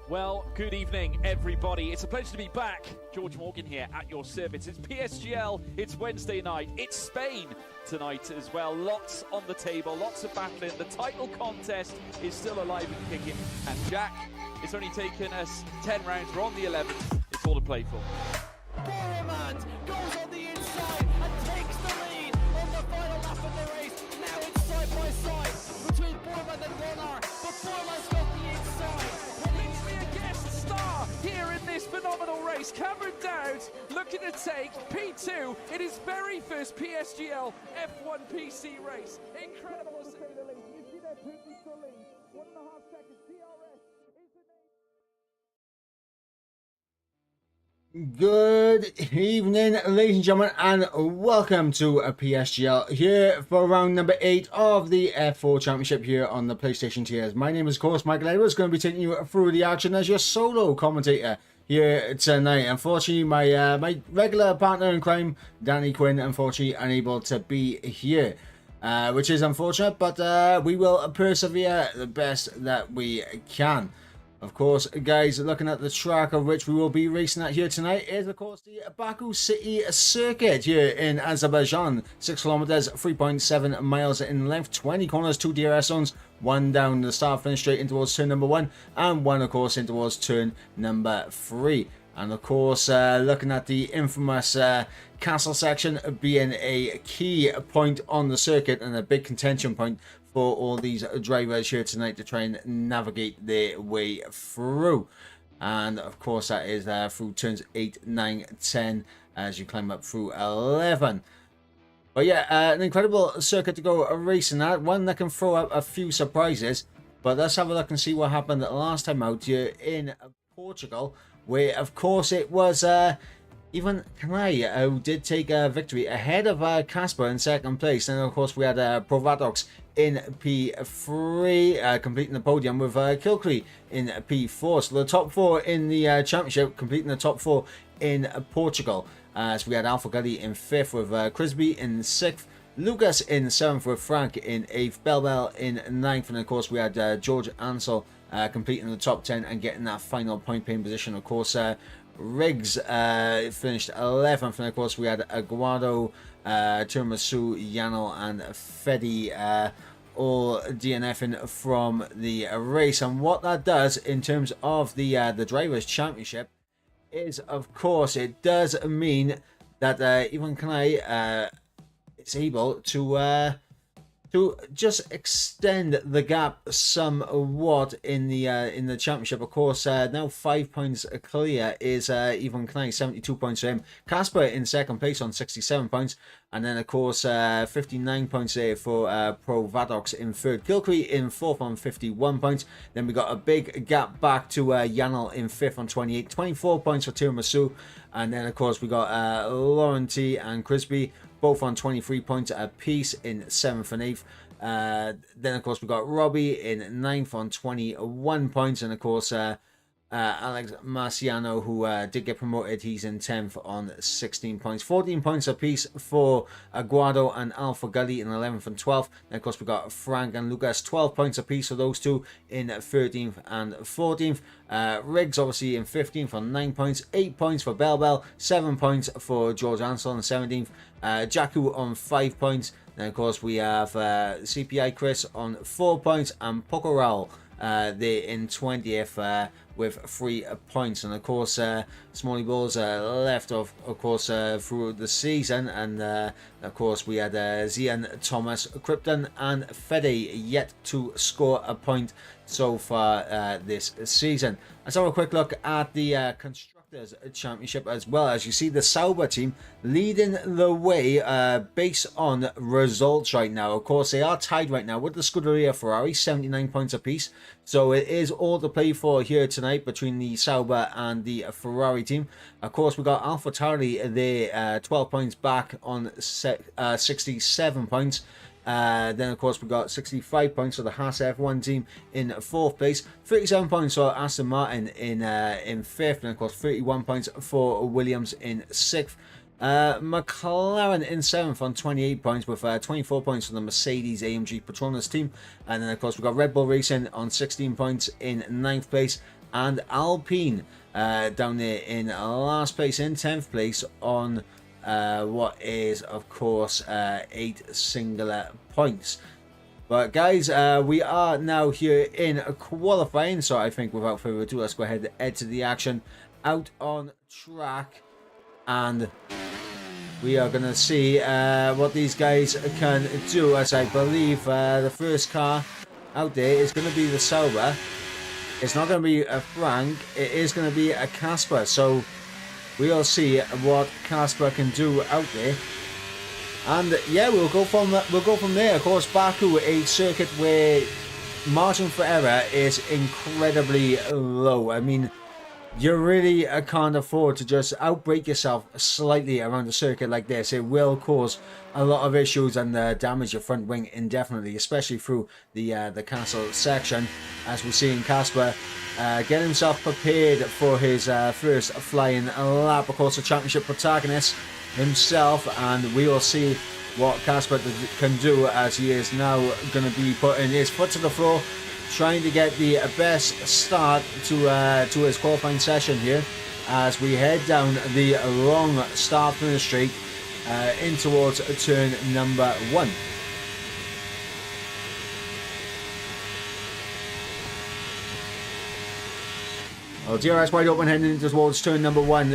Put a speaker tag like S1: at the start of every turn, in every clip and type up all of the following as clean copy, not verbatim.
S1: Well, good evening, everybody. It's a pleasure to be back. George Morgan here at your service. It's PSGL, it's Wednesday night, it's Spain tonight as well. Lots on the table, lots of battling. The title contest is still alive and kicking. And Jack, it's only taken us 10 rounds. We're on the 11th. It's all to play for.
S2: Boromant goes on the inside and takes the lead on the final lap of the race. Now it's side by side between Boromant and Warner, but Boromant's got the inside.
S1: A guest star here in this phenomenal race. Cameron Dowd looking to take P2 in his very first PSGL F1 PC race. Incredible to say the least. You see that Putin to lead. 1.5 seconds. DRS is the name.
S3: Good evening, ladies and gentlemen, and welcome to a PSGL here for round number 8 of the F4 Championship here on the PlayStation tiers. My name is, of course, Michael Edwards, going to be taking you through the action as your solo commentator here tonight. Unfortunately, my regular partner in crime, Danny Quinn, unfortunately unable to be here, which is unfortunate, but we will persevere the best that we can. Of course, guys, looking at the track of which we will be racing at here tonight is, of course, the Baku City Circuit here in Azerbaijan. 6 kilometers, 3.7 miles in length, 20 corners, 2 DRS zones, 1 down the start finish straight in towards turn number 1, and 1, of course, in towards turn number 3. And, of course, looking at the infamous castle section being a key point on the circuit and a big contention point for all these drivers here tonight to try and navigate their way through. And of course that is through turns 8, 9, 10 as you climb up through 11. But yeah, an incredible circuit to go racing at, one that can throw up a few surprises. But let's have a look and see what happened last time out here in Portugal, where of course it was even Kanai who did take a victory ahead of Casper in second place. And of course we had Provadox in P3, completing the podium with Kilcree in P4. So the top 4 in the championship, completing the top 4 in Portugal. So we had Alpha Gully in 5th with Crisby in 6th, Lucas in 7th with Frank in 8th, Bell in 9th, and of course we had George Ansel completing the top 10 and getting that final point paying position. Of course, Riggs finished 11th, and of course we had Aguado, Tiramisu, Yanel and Fedi all DNFing from the race. And what that does in terms of the Drivers' Championship is, of course, it does mean that even Kanai is able to just extend the gap somewhat in the championship. Of course, now 5 points clear is Ivan Knai, 72 points for him. Casper in second place on 67 points. And then, of course, 59 points there for Pro Vadox in third. Kilcree in fourth on 51 points. Then we got a big gap back to Yanel in fifth on 28. 24 points for Tiramisu. And then, of course, we got Laurenti and Crisby, both on 23 points apiece in 7th and 8th. Then, of course, we got Robbie in 9th on 21 points. And, of course, Alex Marciano, who did get promoted, he's in 10th on 16 points. 14 points apiece for Aguado and Alpha Gully in 11th and 12th. Then, of course, we got Frank and Lucas, 12 points apiece for those two in 13th and 14th. Riggs, obviously, in 15th on 9 points. 8 points for Bell, 7 points for George Ansel in 17th. Jaku on 5 points. Then, of course, we have CPI Chris on 4 points and Pocoral there in 20th with 3 points. And of course Smalley Bulls left of course through the season, and of course we had Zian, Thomas, Krypton and Fede yet to score a point so far this season. Let's have a quick look at the Constructors Championship as well. As you see, the Sauber team leading the way based on results right now. Of course, they are tied right now with the Scuderia Ferrari, 79 points apiece. So it is all to play for here tonight between the Sauber and the Ferrari team. Of course, we got AlphaTauri there, 12 points back on 67 points. Then, of course, we got 65 points for the Haas F1 team in 4th place, 37 points for Aston Martin in 5th, and, of course, 31 points for Williams in 6th. McLaren in 7th on 28 points with 24 points for the Mercedes AMG Petronas team. And then, of course, we've got Red Bull Racing on 16 points in 9th place. and Alpine down there in last place, in 10th place on what is, of course, 8 singular points. But guys, we are now here in qualifying, so I think without further ado, let's go ahead and head to the action out on track, and we are going to see what these guys can do, as I believe the first car out there is going to be the Sauber. It's not going to be a Frank, it is going to be a Casper, so we'll see what Casper can do out there. And yeah, we'll go from there. Of course, Baku, a circuit where margin for error is incredibly low. I mean, you really can't afford to just outbrake yourself slightly around a circuit like this. It will cause a lot of issues and damage your front wing indefinitely, especially through the castle section, as we see in Casper get himself prepared for his first flying lap. Of course, the championship protagonist himself, and we will see what Casper can do, as he is now going to be putting his foot to the floor, trying to get the best start to his qualifying session here, as we head down the long start-finish streak in towards turn number 1. Well, DRS wide open, heading into towards turn number 1,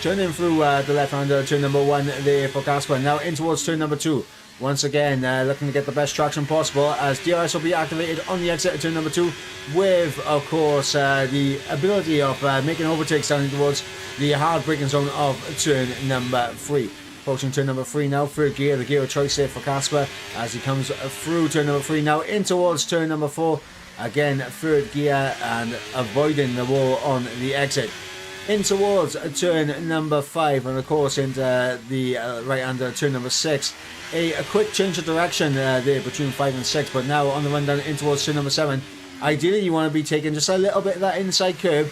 S3: turning through the left-hander, turn number 1 there for Casper. Now in towards turn number 2. Once again, looking to get the best traction possible, as DRS will be activated on the exit of turn number 2, with, of course, the ability of making overtakes down towards the hard braking zone of turn number 3. Approaching turn number 3 now, third gear, the gear of choice there for Casper, as he comes through turn number 3 now, in towards turn number 4. Again, third gear and avoiding the wall on the exit. In towards turn number 5, and of course into the right-hander turn number 6. A quick change of direction there between 5 and 6, but now on the run down in towards turn number 7. Ideally, you want to be taking just a little bit of that inside curb,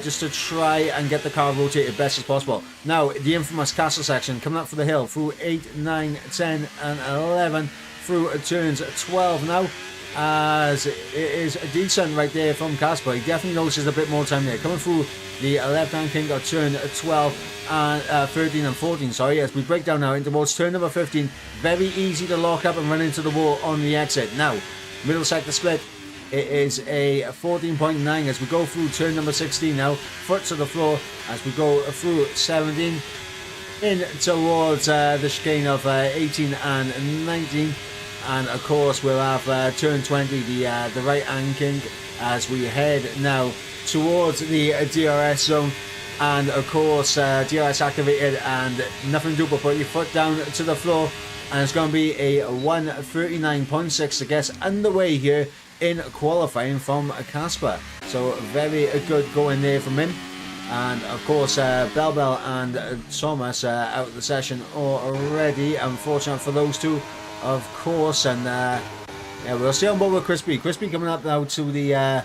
S3: just to try and get the car rotated best as possible. Now, the infamous castle section, coming up for the hill through 8, 9, 10 and 11, through turns 12 now, as it is decent right there from Casper. He definitely notices a bit more time there. Coming through the left-hand king of turn 12 and 13 and 14, sorry, as we break down now into towards turn number 15. Very easy to lock up and run into the wall on the exit. Now, middle sector split. It is a 14.9 as we go through turn number 16 now. Foot to the floor as we go through 17. In towards the chicane of 18 and 19. And of course we'll have turn 20, the right hand king, as we head now towards the DRS zone. And of course DRS activated, and nothing to do but put your foot down to the floor, and it's going to be a 1:39.6 to get underway here in qualifying from Casper. So very good going there from him. And of course Bell and Thomas out of the session already, unfortunate for those two, of course. And yeah, we'll stay on board with Crispy coming up now to the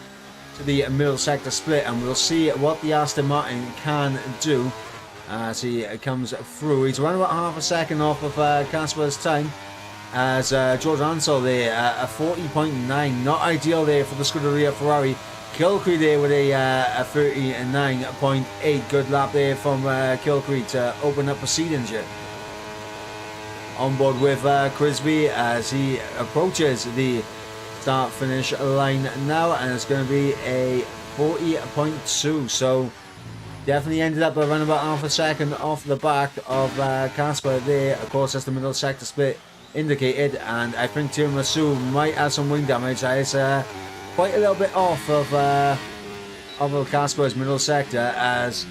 S3: middle sector split, and we'll see what the Aston Martin can do as he comes through. He's around about half a second off of Casper's time, as George Ansel there a 40.9, not ideal there for the Scuderia Ferrari. Kilcree there with a 39.8, good lap there from Kilcree to open up proceedings here. On board with Crisby as he approaches the start finish line now, and it's going to be a 40.2, so definitely ended up around about half a second off the back of Casper there. Of course, as the middle sector split indicated, and I think Tiramisu might have some wing damage. That is quite a little bit off of Casper's middle sector, as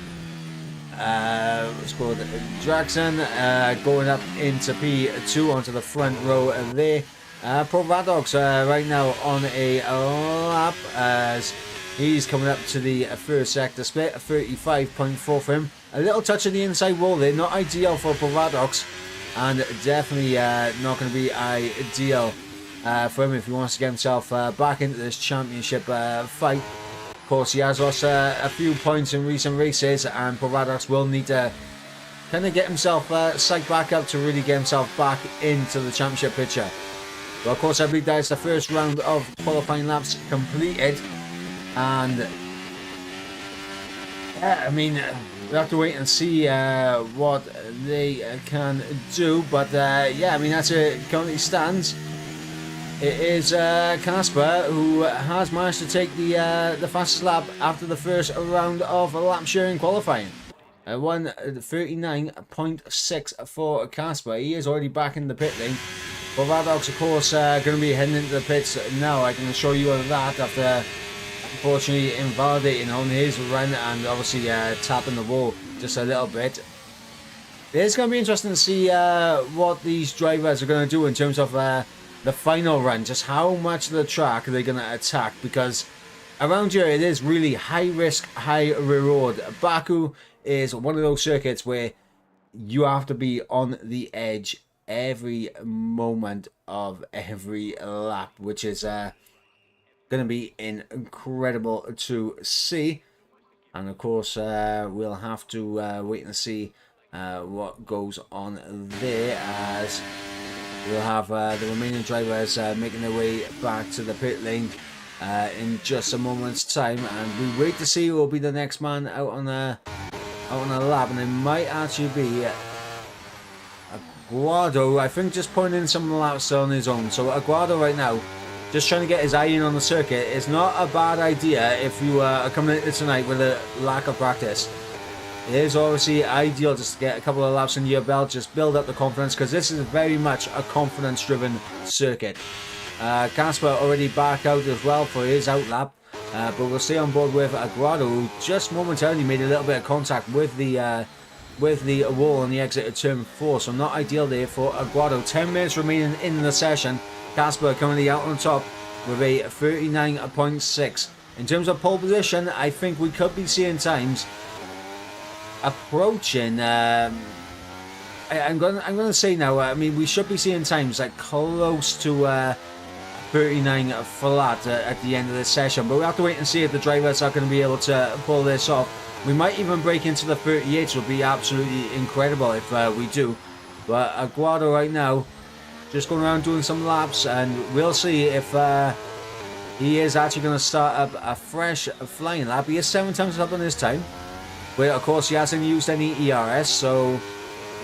S3: it's called Draxon going up into P2 onto the front row there. Provadox right now on a lap, as he's coming up to the first sector split, 35.4 for him. A little touch of the inside wall there, not ideal for Provadox, and definitely not going to be ideal for him if he wants to get himself back into this championship fight. Of course, he has lost a few points in recent races, and Provadox will need to kind of get himself psyched back up to really get himself back into the championship picture. Well, of course, I believe that is the first round of qualifying laps completed, and I mean, we have to wait and see what they can do. But yeah, I mean, that's it currently stands. It is Casper who has managed to take the fastest lap after the first round of lap sharing qualifying. 1:39.6 for Casper. He is already back in the pit lane. But Raddock's, of course, going to be heading into the pits now. I can assure you of that after unfortunately invalidating on his run and obviously tapping the wall just a little bit. It's going to be interesting to see what these drivers are going to do in terms of the final run. Just how much of the track are they going to attack, because around here it is really high risk, high reward. Baku is one of those circuits where you have to be on the edge every moment of every lap, which is going to be incredible to see. And of course we'll have to wait and see what goes on there, as we'll have the remaining drivers making their way back to the pit lane in just a moment's time, and we wait to see who will be the next man out on a lap. And it might actually be Aguado, I think, just putting in some laps on his own. So Aguado right now just trying to get his eye in on the circuit is not a bad idea if you are coming into tonight with a lack of practice. It is obviously ideal just to get a couple of laps under your belt, just build up the confidence, because this is very much a confidence driven circuit. Casper already back out as well for his out lap, but we'll stay on board with Aguado, who just momentarily made a little bit of contact with the wall on the exit of turn 4, so not ideal there for Aguado. 10 minutes remaining in the session. Casper currently out on top with a 39.6. In terms of pole position, I think we could be seeing times approaching. I'm going to say now. I mean, we should be seeing times like close to 39 flat at the end of this session. But we have to wait and see if the drivers are going to be able to pull this off. We might even break into the 38s. Would be absolutely incredible if we do. But Aguado right now just going around doing some laps, and we'll see if he is actually going to start up a fresh flying lap. He is 7 times up on his time. But of course he hasn't used any ERS, so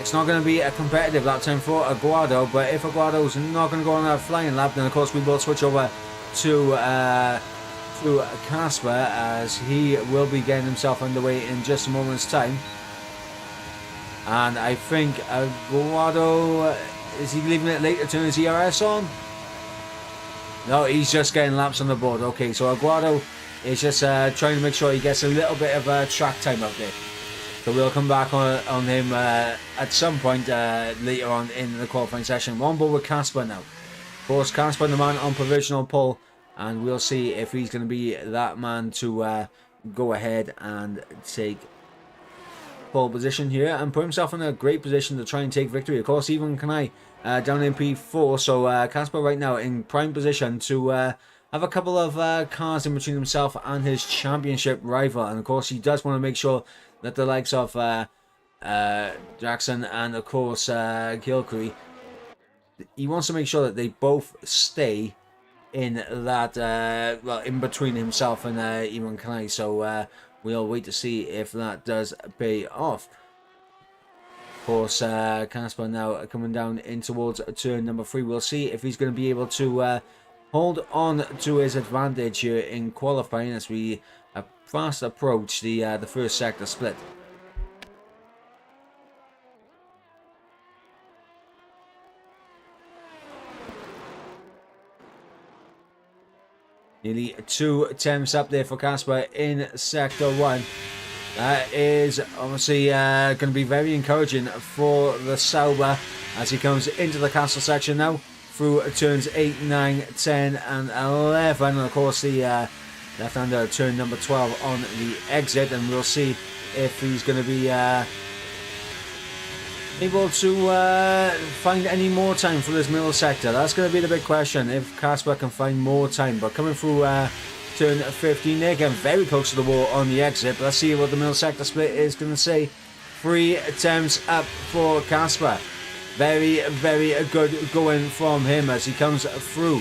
S3: it's not going to be a competitive lap time for Aguado. But if Aguado's not going to go on a flying lap, then of course we will switch over to Casper, as he will be getting himself underway in just a moment's time. And I think Aguado, is he leaving it late to turn his ERS on? No, he's just getting laps on the board. Okay, so Aguado is just trying to make sure he gets a little bit of track time out there. So we'll come back on him at some point later on in the qualifying session. We're on board with Casper now. Of course, Casper, the man on provisional pole, and we'll see if he's going to be that man to go ahead and take pole position here and put himself in a great position to try and take victory. Of course, even Kanai down in P4, so Casper right now in prime position to have a couple of cars in between himself and his championship rival. And of course he does want to make sure that the likes of Jackson and of course Gilcree, he wants to make sure that they both stay in that well, in between himself and Iman Kanai. So we'll wait to see if that does pay off. Of course, Casper now coming down in towards turn number 3. We'll see if he's going to be able to hold on to his advantage here in qualifying as we fast approach the first sector split. Nearly 2 attempts up there for Casper in sector 1. That is obviously going to be very encouraging for the Sauber as he comes into the castle section now through turns 8, 9, 10 and 11, and of course the left-hander turn number 12 on the exit, and we'll see if he's going to be able to find any more time for this middle sector. That's going to be the big question, if Casper can find more time. But coming through turn 15 there, again very close to the wall on the exit. But let's see what the middle sector split is going to say. 3 attempts up for Casper. Very, very good going from him as he comes through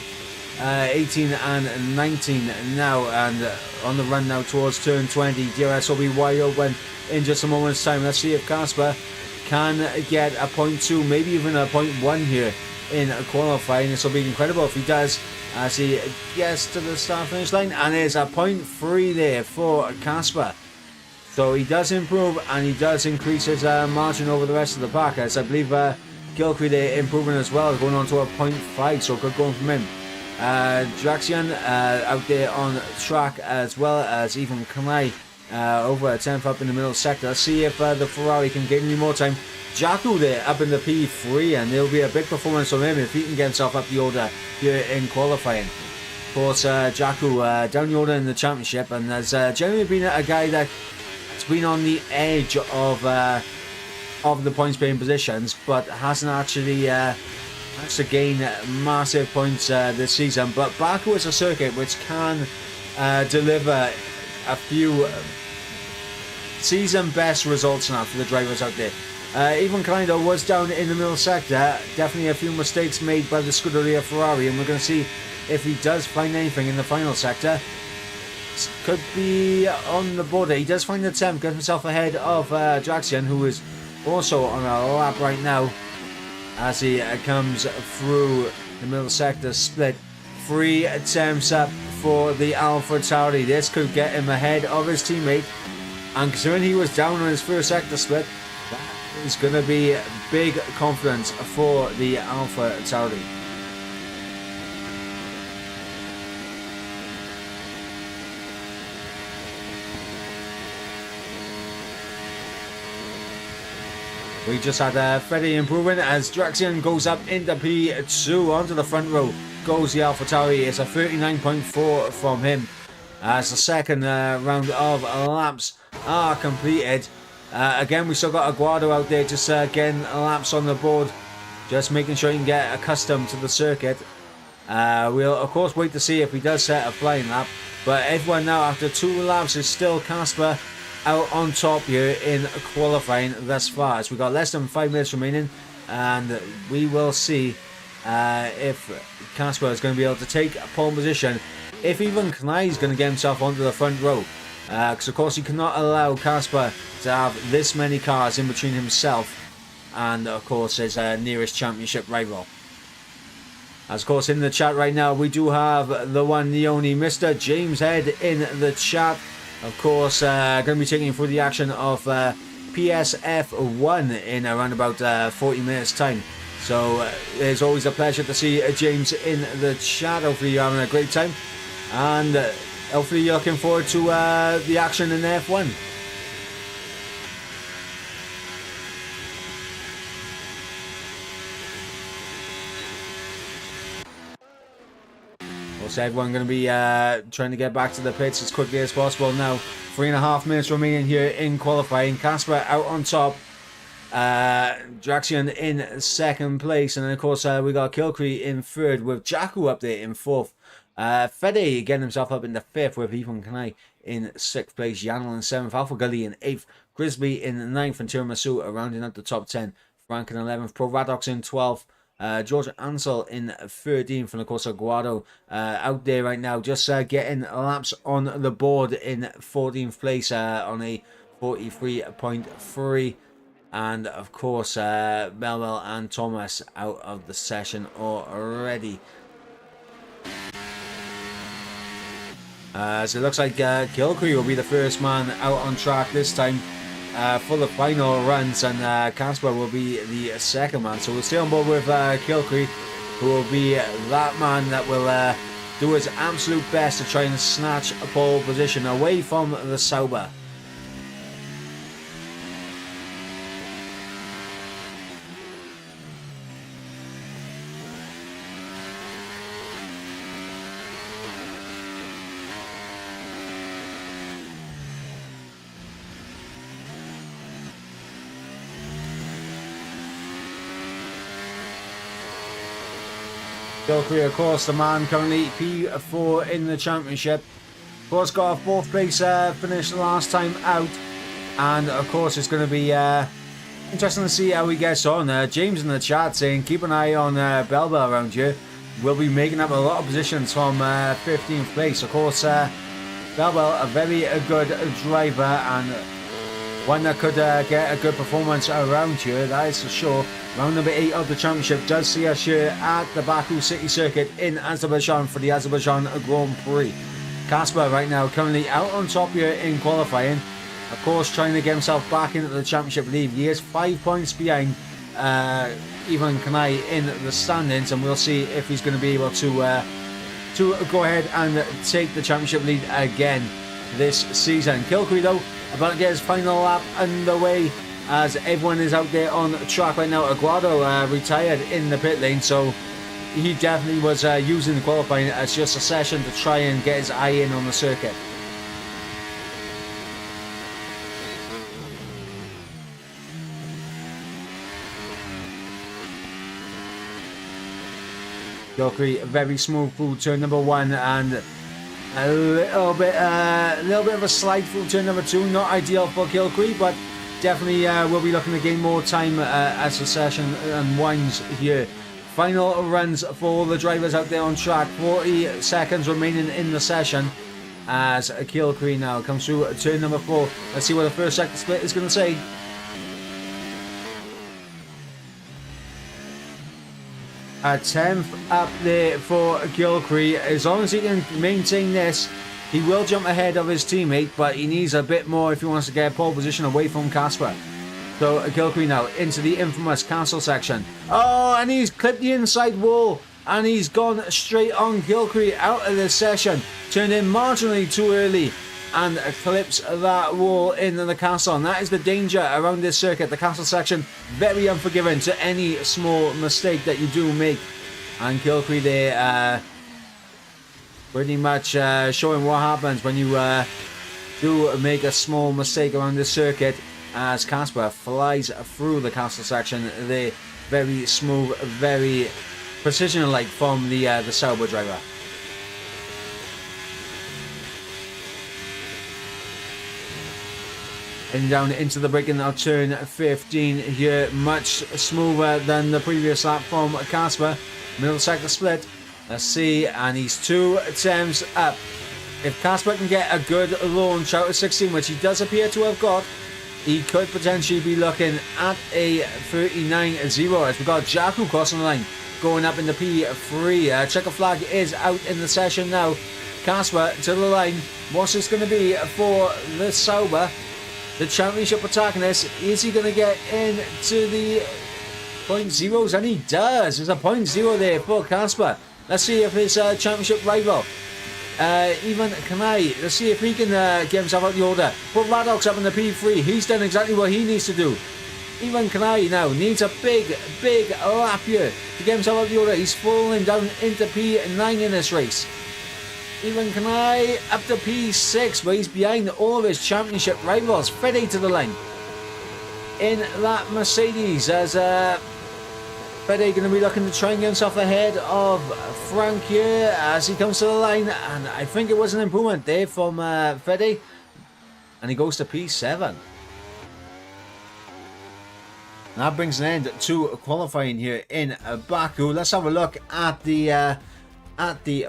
S3: 18 and 19 now, and on the run now towards turn 20. DRS will be wide open in just a moment's time. Let's see if Casper can get a 0.2, maybe even a 0.1 here in qualifying. This will be incredible if he does, as he gets to the start finish line, and there's a 0.3 there for Casper. So he does improve, and he does increase his margin over the rest of the pack, as I believe Gilcree there improving as well, going on to a 0.5, so good going from him. Draxian out there on track, as well as even Kanai over a 10th up in the middle sector. Let's see if the Ferrari can gain any more time. Jakku there up in the P3, and there'll be a big performance from him if he can get himself up the order here in qualifying. Of course, Jakku down the order in the championship, and has generally been a guy that's been on the edge of the points paying positions, but hasn't actually managed to gain massive points this season. But Baku is a circuit which can deliver a few season best results now for the drivers out there. Even Kleinder was down in the middle sector. Definitely a few mistakes made by the Scuderia Ferrari, and we're going to see if he does find anything in the final sector. This could be on the border. He does find the 10th, gets himself ahead of Draxian, who is also on a lap right now as he comes through the middle sector split. 3 attempts up for the Alpha Tauri. This could get him ahead of his teammate, and considering he was down on his first sector split, that is going to be big confidence for the Alpha Tauri. We just had Freddie improving as Draxian goes up into P2 onto the front row. Goes the Alpha Tauri. It's a 39.4 from him as the second round of laps are completed. Again, we still got Aguado out there just getting laps on the board, just making sure he can get accustomed to the circuit. We'll of course wait to see if he does set a flying lap, but everyone now after 2 laps is still Casper out on top here in qualifying thus far, as we got less than 5 minutes remaining, and we will see if Casper is going to be able to take a pole position, if even Knai is going to get himself onto the front row, because of course he cannot allow Casper to have this many cars in between himself and of course his nearest championship rival. As of course in the chat right now we do have the one, the only Mr. James Head in the chat. Of course, going to be taking you through the action of PSF1 in around about 40 minutes time. So it's always a pleasure to see James in the chat. Hopefully you're having a great time, and hopefully you're looking forward to the action in F1. So everyone going to be trying to get back to the pits as quickly as possible now. 3.5 minutes remaining here in qualifying. Casper out on top. Draxian in second place. And then of course we got Gilcree in third with Jakku up there in fourth. Fede getting himself up in the fifth with Ethan Kanai in sixth place. Yanel in seventh. Alpha Gully in eighth. Grisby in ninth. And Tiramisu rounding up the top 10. Frank in 11th. Pro Radox in 12th. George Ansel in 13th, and of course Aguado out there right now just getting laps on the board in 14th place on a 43.3, and of course Melwell and Thomas out of the session already. So it looks like Gilcree will be the first man out on track this time for the final runs, and Casper will be the second man. So we'll stay on board with Gilcree, who will be that man that will do his absolute best to try and snatch a pole position away from the Sauber. Gilcree, of course, the man currently P4 in the championship. Of course, got a fourth place finish last time out, and of course, it's going to be interesting to see how he gets on. James in the chat saying, keep an eye on Belba around here. will be making up a lot of positions from 15th place. Of course, Belwell, a very good driver and one that could get a good performance around here, that is for sure. Round number 8 of the championship does see us here at the Baku City Circuit in Azerbaijan for the Azerbaijan Grand Prix. Kasper right now currently out on top here in qualifying. Of course, trying to get himself back into the championship lead. He is 5 points behind Ivan Kanai in the standings, and we'll see if he's going to be able to go ahead and take the championship lead again this season. Kilcree though about to get his final lap underway as everyone is out there on track right now. Aguado retired in the pit lane, so he definitely was using the qualifying as just a session to try and get his eye in on the circuit. Kilcree very smooth through turn number 1 and a little bit of a slide through turn number 2. Not ideal for Kilcree, but definitely will be looking to gain more time as the session unwinds here. Final runs for all the drivers out there on track. 40 seconds remaining in the session as Kilcree now comes through turn number 4. Let's see what the first sector split is going to say. A 10th up there for Kilcree. As long as he can maintain this, he will jump ahead of his teammate, but he needs a bit more if he wants to get a pole position away from Kasper. So Kilcree now into the infamous castle section. Oh, and he's clipped the inside wall, and he's gone straight on Kilcree out of this session. Turned in marginally too early and clips that wall into the castle. And that is the danger around this circuit. The castle section, very unforgiving to any small mistake that you do make. And Kilcree there pretty much showing what happens when you do make a small mistake around this circuit, as Kasper flies through the castle section. They're very smooth, very precision-like from the Sauber driver. And down into the braking of turn 15 here, much smoother than the previous lap from Kasper. Middle sector split. Let's see, and he's 2 attempts up. If Kasper can get a good launch out of 16, which he does appear to have got, he could potentially be looking at a 39-0 as we got Jaku crossing the line, going up in the P3. Checker flag is out in the session now. Kasper to the line. What's this going to be for the Sauber, the championship protagonist? Is he going to get into the point zeros? And he does. There's a point 0 there for Kasper. Let's see if his championship rival, Ivan Kanai, let's see if he can get himself out the order. Put Radok's up in the P3. He's done exactly what he needs to do. Ivan Kanai now needs a big lap here to get himself out the order. He's falling down into P9 in this race. Ivan Kanai up to P6, where he's behind all of his championship rivals. Fede to the line in that Mercedes, as Fede going to be looking to try and get himself ahead of Frank here as he comes to the line, and I think it was an improvement there from Fede, and he goes to P7. And that brings an end to qualifying here in Baku. Let's have a look at the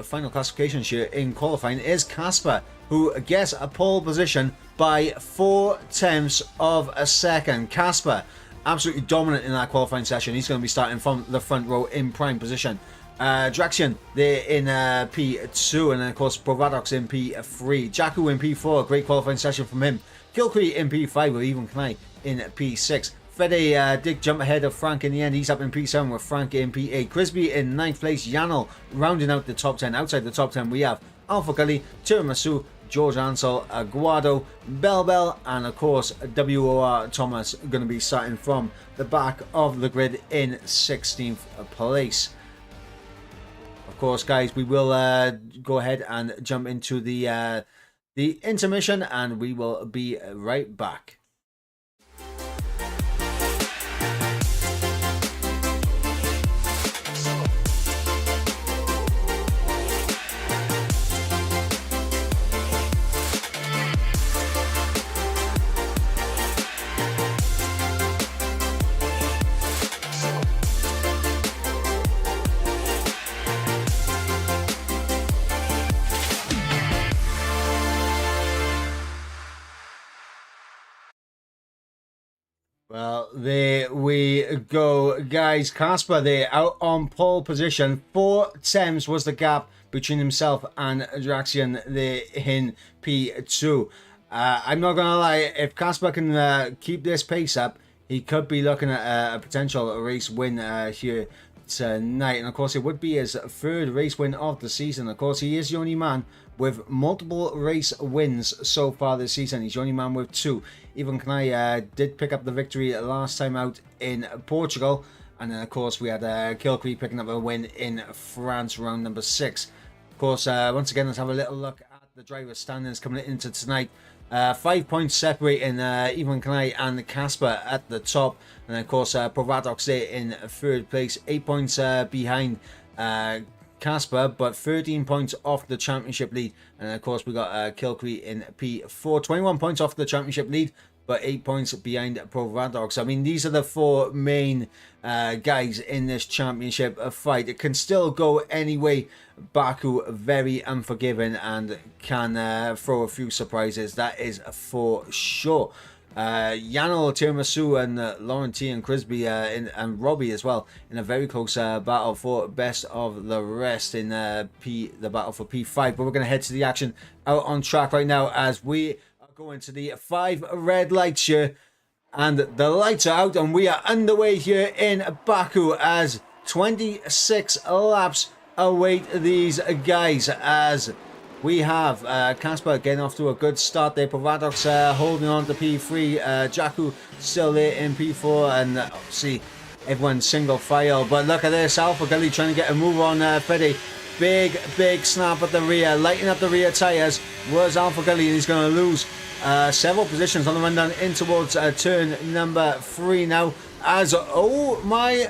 S3: final classifications here in qualifying. Is Kasper, who gets a pole position by 0.4 of a second. Kasper absolutely dominant in that qualifying session. He's going to be starting from the front row in prime position. Draxian there in P2, and then of course Provadox in P3. Jaku in P4, great qualifying session from him. Kilcree in P5 with Ivan Kanai in P6. Fede did jump ahead of Frank in the end. He's up in P7 with Frank in P8. Crisby in 9th place. Yanel rounding out the top 10. Outside the top 10 we have Alpha Gully, Tiramisu, George Ansel, Aguado, Bell, and of course WOR Thomas going to be starting from the back of the grid in 16th place. Of course, guys, we will go ahead and jump into the intermission, and we will be right back. Well, there we go, guys. Casper there out on pole position. 4 tenths was the gap between himself and Draxian there in P2. I'm not going to lie, if Casper can keep this pace up, he could be looking at a potential race win here tonight. And of course, it would be his 3rd race win of the season. Of course, he is the only man with multiple race wins so far this season. He's the only man with 2. Even Knai did pick up the victory last time out in Portugal. And then, of course, we had Kilcree picking up a win in France, round number 6. Of course, once again, let's have a little look at the driver standings coming into tonight. 5 points separating Ivan Knai and Casper at the top. And of course, Provadox there in 3rd place. 8 points behind Casper, but 13 points off the championship lead. And of course, we got Kilcree in P4. 21 points off the championship lead, but 8 points behind Provadox. I mean, these are the 4 main guys in this championship fight. It can still go any way. Baku very unforgiving and can throw a few surprises, that is for sure. Yanel, Tiramisu and Lauren T and Crisby and Robbie as well in a very close battle for best of the rest in the battle for P5. But we're going to head to the action out on track right now as we are going to the 5 red lights here, and the lights are out and we are underway here in Baku as 26 laps await these guys, as we have Casper getting off to a good start there. Provadox holding on to P3. Jakku still there in P4. And obviously everyone's single file. But look at this. Alpha Gully trying to get a move on Fede. Big snap at the rear. Lighting up the rear tyres was Alpha Gully. And he's going to lose several positions on the run down in towards turn number 3 now. As, oh my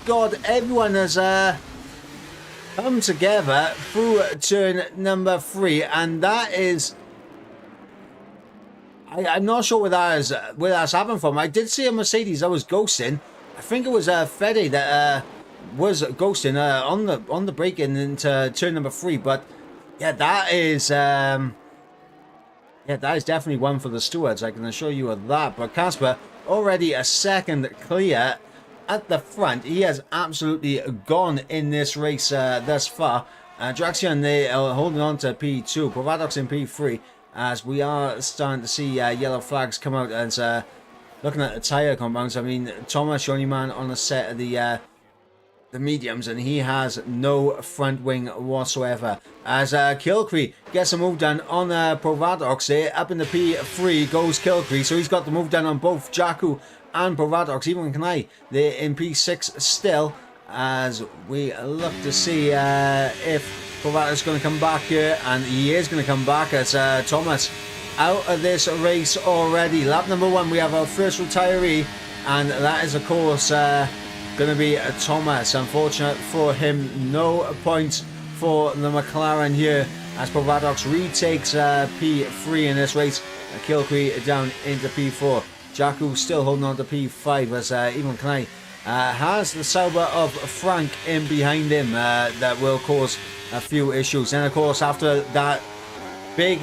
S3: God, everyone has come together through turn number 3, and that is, I'm not sure where that's happened from. I did see a Mercedes that was ghosting. I think it was Fede that was ghosting on the break in into turn number 3. But yeah, that is definitely one for the stewards. I can assure you of that. But Casper already a second clear at the front. He has absolutely gone in this race thus far. Draxian there holding on to P2. Provadox in P3, as we are starting to see yellow flags come out as looking at the tyre compounds. I mean, Thomas, the only man on the set of the mediums, and he has no front wing whatsoever. As Kilcree gets a move done on Provadox there. Up in the P3 goes Kilcree, so he's got the move done on both Jakku and Provadox. Even Knai there in P6 still, as we look to see if Provadox is going to come back here, and he is going to come back as Thomas out of this race already. Lap number 1, we have our first retiree, and that is of course going to be Thomas. Unfortunate for him, no points for the McLaren here, as Provadox retakes P3 in this race. Kilcree down into P4. Jakku still holding on to P5 as even Knai has the Sauber of Frank in behind him that will cause a few issues. And of course, after that big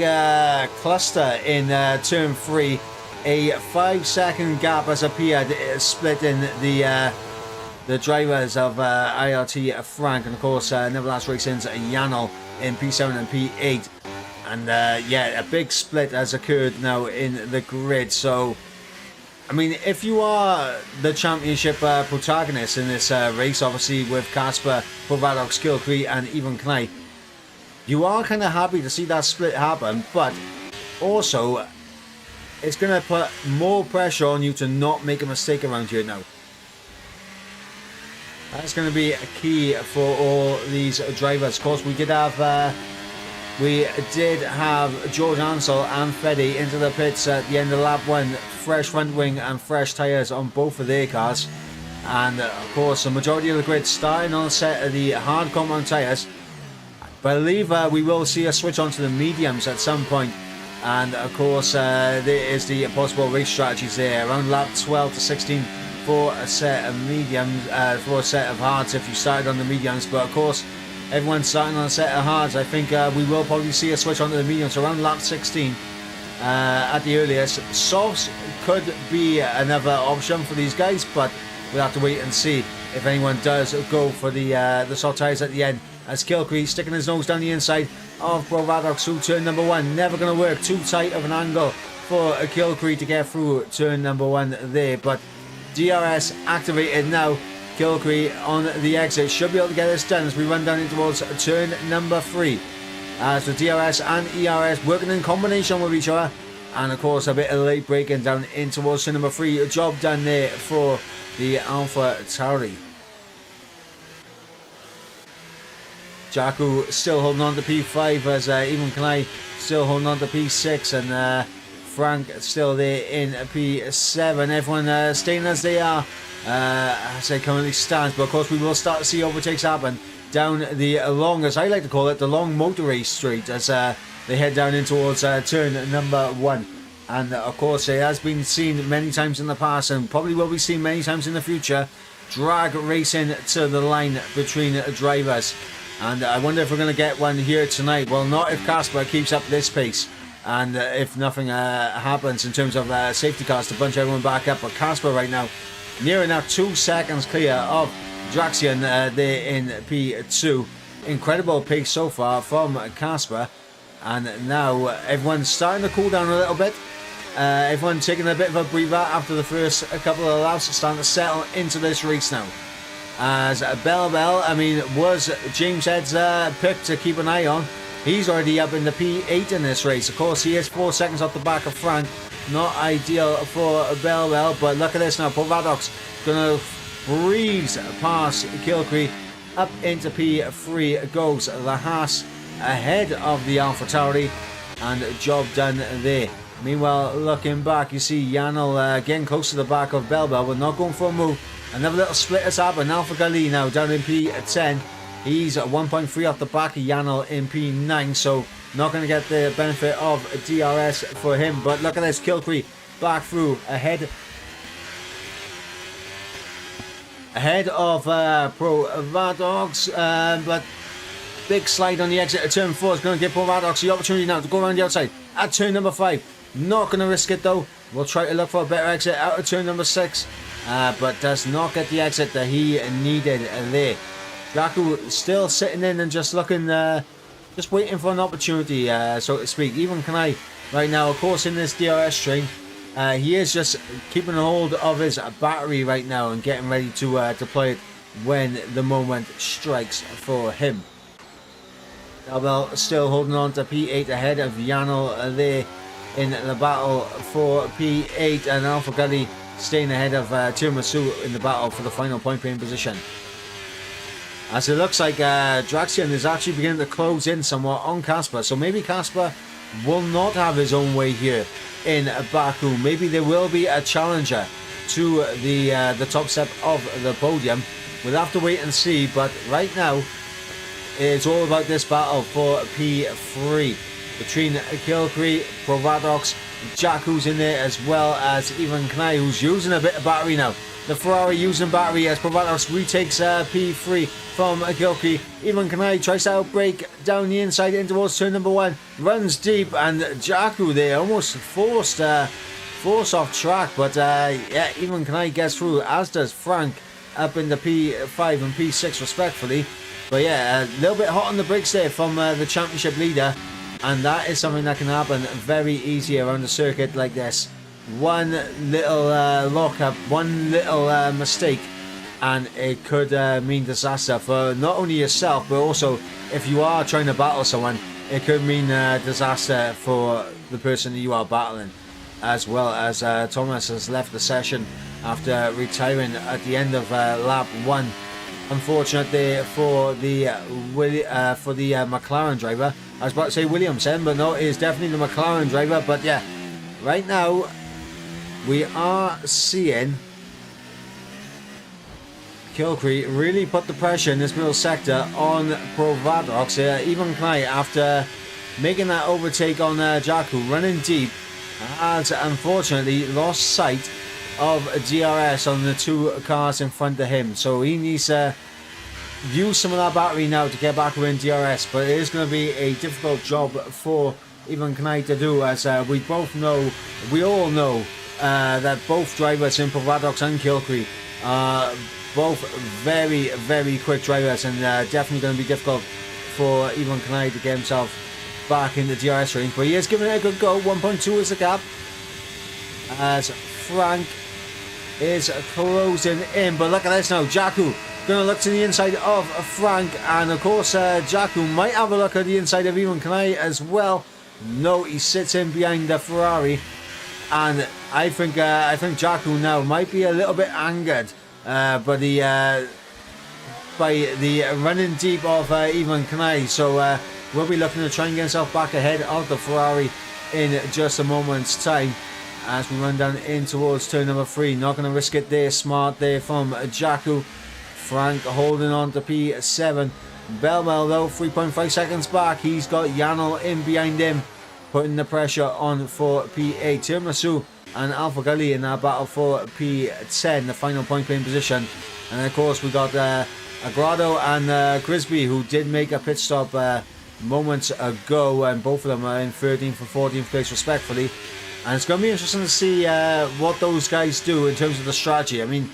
S3: cluster in turn 3, a 5-second gap has appeared, splitting the drivers of IRT Frank. And of course, Neverlast Racing's Yanel in P7 and P8. And yeah, a big split has occurred now in the grid. So I mean, if you are the championship protagonist in this race, obviously with Casper, Provadox, Kilcree and even Knai, you are kind of happy to see that split happen, but also it's going to put more pressure on you to not make a mistake around here now. That's going to be a key for all these drivers. Of course, we did have George Ansel and Fede into the pits at the end of lap 1. Fresh front wing and fresh tyres on both of their cars. And of course, the majority of the grid starting on a set of the hard compound tyres. I believe we will see a switch onto the mediums at some point. And of course, there is the possible race strategies there. Around lap 12 to 16 for a set of mediums, for a set of hards if you started on the mediums. But of course, everyone's starting on a set of hards. I think we will probably see a switch onto the mediums around lap 16. at the earliest. Softs could be another option for these guys, but we'll have to wait and see if anyone does go for the soft tyres at the end. As Kilcree sticking his nose down the inside of Bravadox through turn number 1. Never going to work. Too tight of an angle for Kilcree to get through turn number 1 there. But DRS activated now. Kilcree on the exit should be able to get this done as we run down in towards turn number 3. As the DRS and ERS working in combination with each other. And of course a bit of late braking down in towards turn number 3. A job done there for the Alpha Tauri. Jakku still holding on to P5 as even Kanai still holding on to P6 and Frank still there in P7. Everyone staying as they are as they currently stand. But of course we will start to see overtakes happen down the long, as I like to call it, the long motorway straight as they head down in towards turn number 1. And of course it has been seen many times in the past and probably will be seen many times in the future. Drag racing to the line between drivers. And I wonder if we're going to get one here tonight. Well, not if Casper keeps up this pace. And if nothing happens in terms of safety cars to bunch everyone back up. But Casper right now, near enough 2 seconds clear of Draxian there in P2. Incredible pace so far from Casper. And now everyone's starting to cool down a little bit. Everyone taking a bit of a breather after the first couple of laps. Starting to settle into this race now. As Bell, I mean, was James Head's pick to keep an eye on. He's already up in the P8 in this race. Of course, he is 4 seconds off the back of Frank. Not ideal for Bell, but look at this now. Bravadox going to breeze past Kilcree. Up into P3 goes the Haas ahead of the Alpha Tauri. And job done there. Meanwhile, looking back, you see Janel getting close to the back of Bell, but not going for a move. Another little split has happened. Alpha Gali now down in P10. He's at 1.3 off the back of Janel in P9, so not going to get the benefit of DRS for him. But look at this, Kilcree back through ahead of Bravadox, but big slide on the exit of turn 4 is going to give Bravadox the opportunity now to go around the outside at turn number 5. Not going to risk it though. We'll try to look for a better exit out of turn number 6. But does not get the exit that he needed there. Jakku still sitting in and just looking, just waiting for an opportunity, so to speak. Even Kanai right now, of course, in this DRS train, he is just keeping a hold of his battery right now and getting ready to play it when the moment strikes for him. Dalbel still holding on to P8 ahead of Janel there in the battle for P8, and Alpha Gali staying ahead of Tiramisu in the battle for the final point paying position. As it looks like Draxian is actually beginning to close in somewhat on Casper, so maybe Casper will not have his own way here in Baku. Maybe there will be a challenger to the top step of the podium. We'll have to wait and see, but right now it's all about this battle for P3 between Kilcree, Bravadox, Jakku's in there, as well as even Kanai, who's using a bit of battery now. The Ferrari using battery as Bravadox retakes P3 from Kilcree. Even Kanai tries to outbrake down the inside in towards turn number 1. Runs deep, and Jakku there almost forced off track, but yeah, even Kanai gets through, as does Frank up in the P5 and P6 respectfully. But yeah, a little bit hot on the brakes there from the championship leader. And that is something that can happen very easy around a circuit like this. One little lock-up, one little mistake, and it could mean disaster for not only yourself, but also if you are trying to battle someone, it could mean disaster for the person that you are battling. As well as Thomas has left the session after retiring at the end of lap 1. Unfortunately for the McLaren driver. I was about to say Williamson, but no, it is definitely the McLaren driver. But yeah, right now we are seeing Kilcree really put the pressure in this middle sector on Bravadox. Even Kanai, after making that overtake on Jakku, running deep, has unfortunately lost sight of DRS on the 2 cars in front of him. So he needs to use some of that battery now to get back within DRS, but it is going to be a difficult job for Ivan Knight to do, as we all know that both drivers in Provadox and Kilcree are both very, very quick drivers, and definitely going to be difficult for Ivan Knight to get himself back in the DRS range. But he is giving it a good go. 1.2 is the gap, as Frank is closing in. But look at this now, Jakku going to look to the inside of Frank, and of course Jakku might have a look at the inside of Ivan Knight as well. No, he sits in behind the Ferrari, and I think Jakku now might be a little bit angered by the running deep of Ivan Knight. So we'll be looking to try and get himself back ahead of the Ferrari in just a moment's time as we run down in towards turn number 3. Not going to risk it there. Smart there from Jakku. Frank holding on to P7. Bell though, 3.5 seconds back. He's got Janel in behind him, putting the pressure on for P8. Tiramisu and Alpha Gully in that battle for P10, the final point playing position. And of course we got Agrado and Grisby, who did make a pit stop moments ago, and both of them are in 13th and 14th place respectfully. And it's going to be interesting to see what those guys do in terms of the strategy. I mean,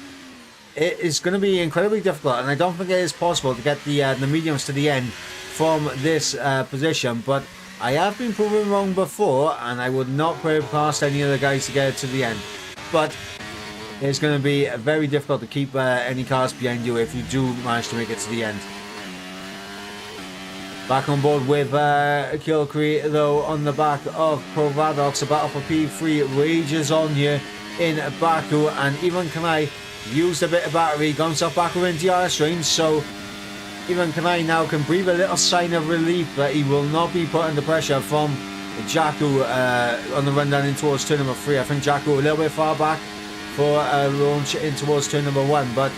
S3: it is going to be incredibly difficult, and I don't think it is possible to get the mediums to the end from this position. But I have been proven wrong before, and I would not put it past any of the guys to get it to the end. But it's going to be very difficult to keep any cars behind you if you do manage to make it to the end. Back on board with Kilcree though on the back of Provadox. The battle for P3 rages on here in Baku, and Ivan Kanai used a bit of battery, got himself back within DRS range, so Ivan Kanai now can breathe a little sign of relief that he will not be put under pressure from Jakku on the run down in towards turn number 3. I think Jakku a little bit far back for a launch in towards turn number 1, but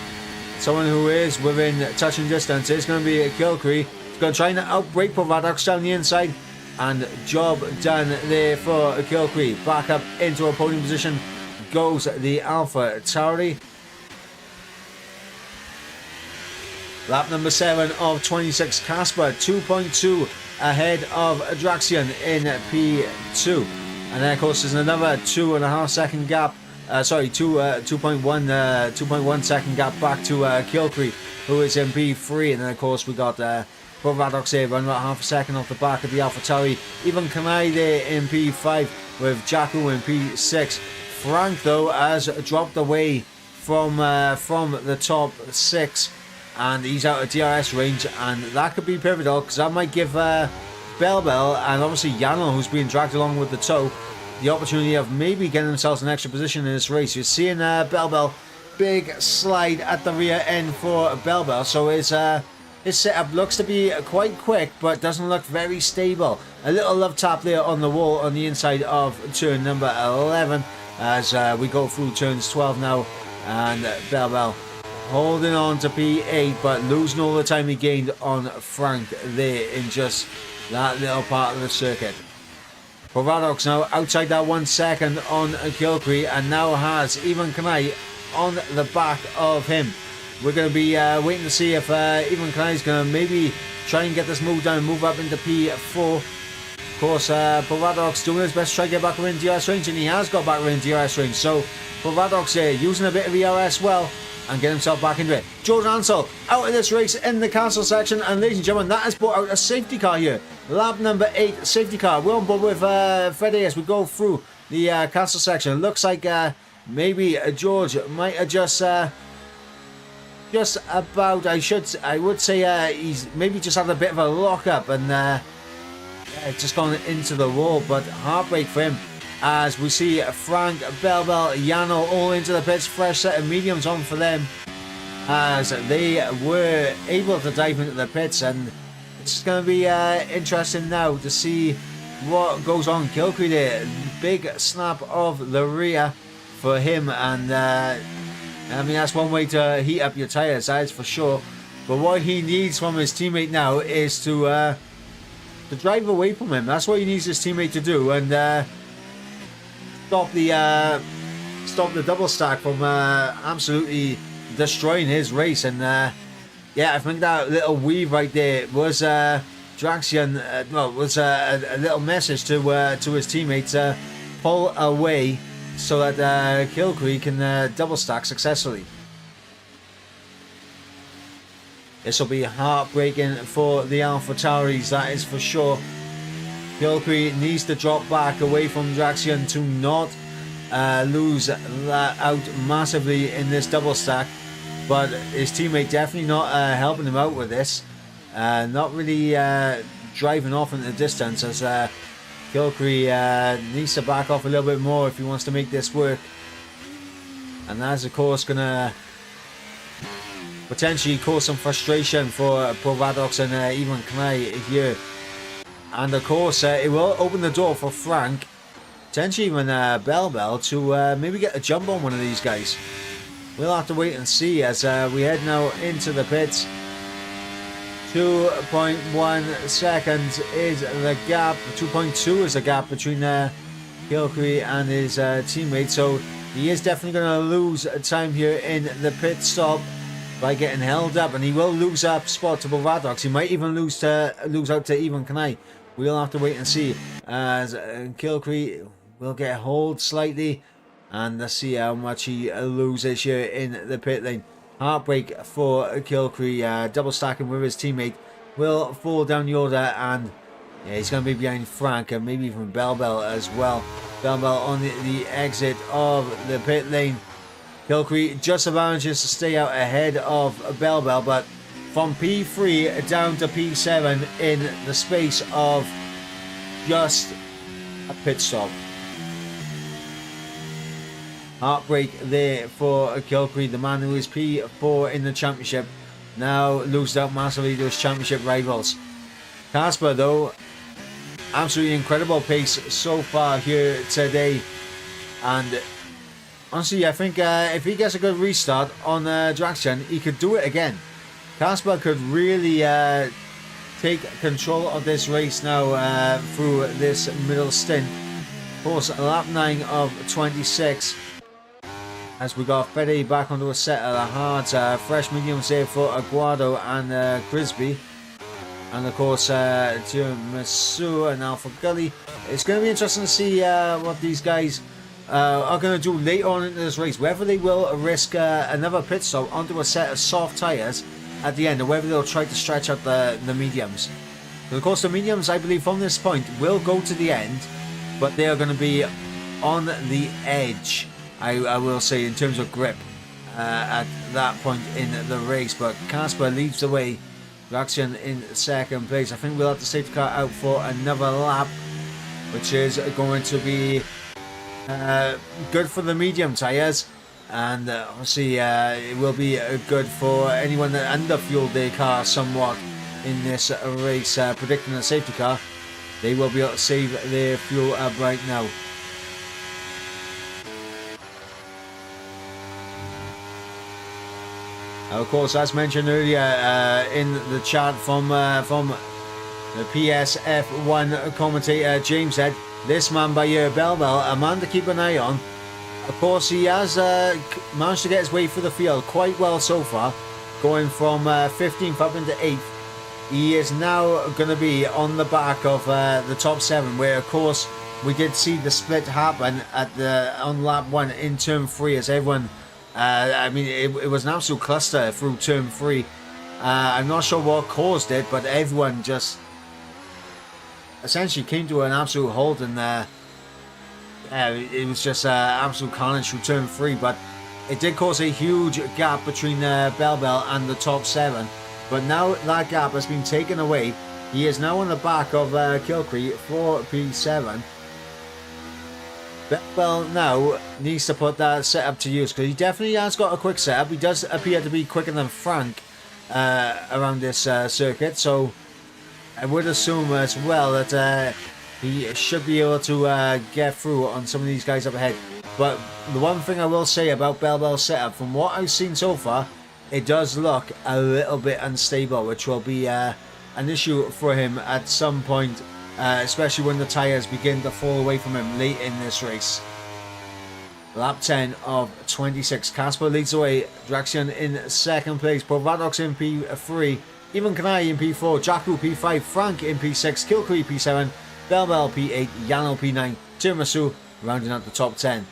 S3: someone who is within touching distance is going to be Kilcree. Going to try and outbrake Provadox down the inside, and job done there for Kilcree. Back up into a podium position goes the Alpha Tauri. Lap number 7 of 26. Casper 2.2 ahead of Draxian in P2, and then of course there's another 2.5 second gap. 2.1 second gap back to Kilcree, who is in P3, and then of course we got Provadox here running about half a second off the back of the Alpha Tauri. Even Kanai there in P5 with Jakku in P6. Frank though has dropped away from the top 6, and he's out of DRS range, and that could be pivotal because that might give Bell and obviously Janel, who's being dragged along with the tow, the opportunity of maybe getting themselves an extra position in this race. You're seeing Bell big slide at the rear end for Bell, so his setup looks to be quite quick, but doesn't look very stable. A little love tap there on the wall on the inside of turn number 11 as we go through turns 12 now, and Bell holding on to P8 but losing all the time he gained on Frank there in just that little part of the circuit. Provadox now outside that 1 second on Kilcree, and now has Ivan Kanai on the back of him. We're going to be waiting to see if Ivan Kanai is going to maybe try and get this move down and move up into P4. Of course, Provadox doing his best to try to get back within DRS range, and he has got back within DRS range. So Provadox here using a bit of ERS well and get himself back into it. George Ansell out of this race in the castle section, and ladies and gentlemen, that has brought out a safety car here. Lap number 8 safety car. We're on board with Freddie as we go through the castle section. It looks like maybe George might have just about, I would say he's maybe just had a bit of a lock up and just gone into the wall, but heartbreak for him as we see Frank, Bell, Janel all into the pits. Fresh set of mediums on for them as they were able to dive into the pits, and it's going to be interesting now to see what goes on. Kilcree there, big snap of the rear for him, and I mean that's one way to heat up your tyres, that's for sure. But what he needs from his teammate now is to drive away from him. That's what he needs his teammate to do, and stop the double stack from absolutely destroying his race. And yeah, I think that little weave right there was Draxian, well, was a little message to his teammates, pull away so that Kilcree can double stack successfully. This will be heartbreaking for the AlphaTauris, that is for sure. Kilcree needs to drop back away from Draxian to not lose that out massively in this double stack, but his teammate definitely not helping him out with this. Not really driving off into the distance, as Kilcree needs to back off a little bit more if he wants to make this work. And that's of course going to potentially cause some frustration for Provadox and even Knai here. And of course it will open the door for Frank, potentially even Bell to maybe get a jump on one of these guys. We'll have to wait and see as we head now into the pits. 2.1 seconds is the gap, 2.2 is the gap between Kilcree and his teammate, so he is definitely going to lose time here in the pit stop by getting held up, and he will lose up spot to Provadox. He might even lose out to even Knai. We'll have to wait and see as Kilcree will get hold slightly, and let's see how much he loses here in the pit lane. Heartbreak for Kilcree, double stacking with his teammate, will fall down the order, and yeah, he's going to be behind Frank and maybe even Bell as well. Bell on the exit of the pit lane. Kilcree just manages to stay out ahead of Bell, but from P3 down to P7 in the space of just a pit stop. Heartbreak there for Kilcree, the man who is P4 in the championship, now loses out massively to his championship rivals. Casper, though, absolutely incredible pace so far here today, and honestly, I think if he gets a good restart on Draxian, he could do it again. Casper could really take control of this race now through this middle stint. Of course, lap 9 of 26. As we got Fede back onto a set of the hards, fresh mediums there for Aguado and Grisby. And of course, Tiramisu and Alpha Gully. It's going to be interesting to see what these guys are going to do later on in this race. Whether they will risk another pit stop onto a set of soft tyres at the end, or whether they'll try to stretch out the mediums. But of course, the mediums, I believe, from this point will go to the end, but they are going to be on the edge, I will say, in terms of grip at that point in the race. But Casper leads the way. Draxian in second place. I think we'll have the safety car out for another lap, which is going to be good for the medium tyres, and obviously it will be good for anyone that underfueled their car somewhat in this race. Predicting a safety car, they will be able to save their fuel up right now. Of course, as mentioned earlier in the chat from the PSF1 commentator, James said, this man by year, Bell, a man to keep an eye on. Of course, he has managed to get his way through the field quite well so far, going from 15th up into 8th. He is now going to be on the back of the top 7, where of course we did see the split happen on lap 1 in turn 3, as everyone I mean, it was an absolute cluster through turn 3. I'm not sure what caused it, but everyone just essentially came to an absolute halt, and it was just absolute carnage through turn 3. But it did cause a huge gap between Bell and the top 7. But now that gap has been taken away. He is now on the back of Kilcree for P7. Bell now needs to put that setup to use, because he definitely has got a quick setup. He does appear to be quicker than Frank around this circuit, so I would assume as well that he should be able to get through on some of these guys up ahead. But the one thing I will say about Bell's setup, from what I've seen so far, it does look a little bit unstable, which will be an issue for him at some point. Especially when the tyres begin to fall away from him late in this race. Lap 10 of 26. Casper leads the way. Draxian in second place. Provadox in P3. Even Kanai in P4, Jakku P5, Frank in P6, Kilcree P7, Belbel P8, Yano P9, Tiramisu rounding out the top 10.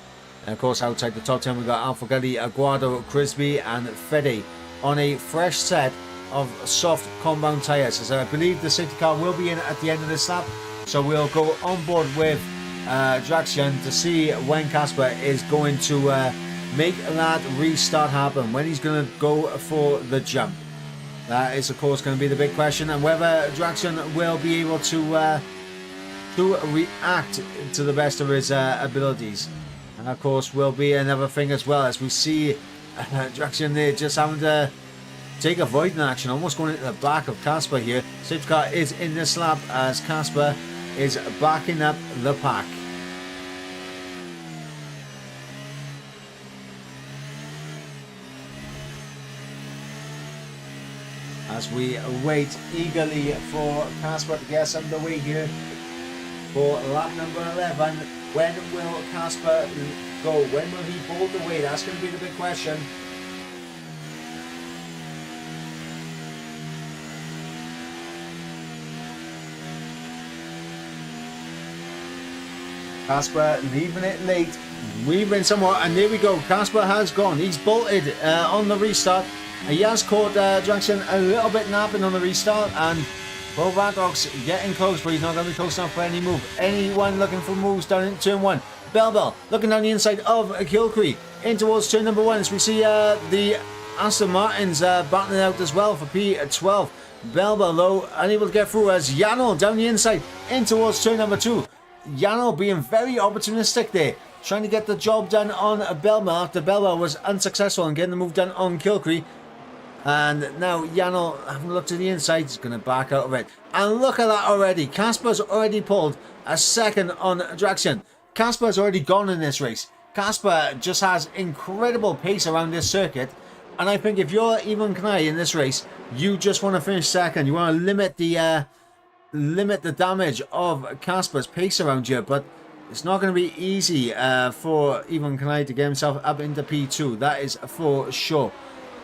S3: And of course, outside the top 10, we've got Alpha Gully, Aguado, Crisby, and Fede on a fresh set of soft compound tyres. As I believe the safety car will be in at the end of this lap, so we'll go on board with Draxian to see when Casper is going to make that restart happen, when he's going to go for the jump. That is, of course, going to be the big question, and whether Draxian will be able to react to the best of his abilities. And of course, will be another thing as well, as we see Draxian there just having to take avoiding action, almost going into the back of Casper here. Safety car is in this lap as Casper is backing up the pack. As we wait eagerly for Casper to get us underway here for lap number 11. When will Casper go? When will he board the way? That's going to be the big question. Casper leaving it late, weaving somewhat, and there we go. Casper has gone. He's bolted on the restart. He has caught Draxian a little bit napping on the restart, and Brovadok's getting close, but he's not going to be close enough for any move. Anyone looking for moves down in turn 1. Belbel looking down the inside of Kilcree in towards turn number 1, as we see the Aston Martins battling out as well for P12. Belbel, though, unable to get through as Yano down the inside in towards turn number 2. Yano being very opportunistic there, trying to get the job done on Belbel after Belbel was unsuccessful in getting the move done on Kilcree. And now Yano, having a look to the inside, is going to back out of it. And look at that already. Casper's already pulled a second on Draxian. Casper's already gone in this race. Casper just has incredible pace around this circuit. And I think if you're Ivan Kanai in this race, you just want to finish second. You want to limit the damage of Casper's pace around you. But it's not going to be easy for Ivan Kanai to get himself up into P2. That is for sure.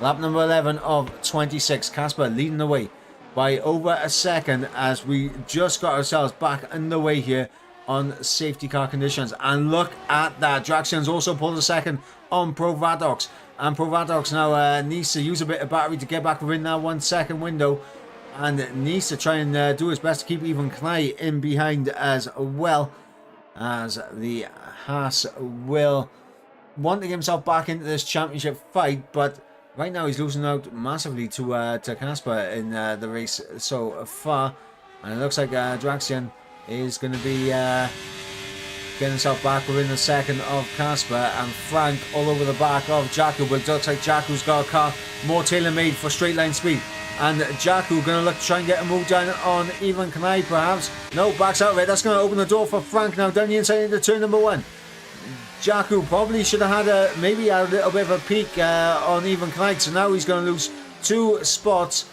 S3: Lap number 11 of 26. Casper leading the way by over a second as we just got ourselves back underway here on safety car conditions. And look at that. Draxian's also pulled a second on Provadox. And Provadox now needs to use a bit of battery to get back within that 1 second window. And needs to try and do his best to keep Ivan Kanai in behind as well. As the Haas will want to get himself back into this championship fight. But right now he's losing out massively to Casper in the race so far. And it looks like Draxian is going to be getting himself back within a second of Casper. And Frank all over the back of Jakku. But it looks like Jakku's got a car more tailor-made for straight line speed. And Jakku going to look to try and get a move down on Ivan Kanai perhaps. No, backs out of it. That's going to open the door for Frank now down the inside into turn number 1. Jakku probably should have had maybe a little bit of a peek on Ivan Kanai. So now he's going to lose 2 spots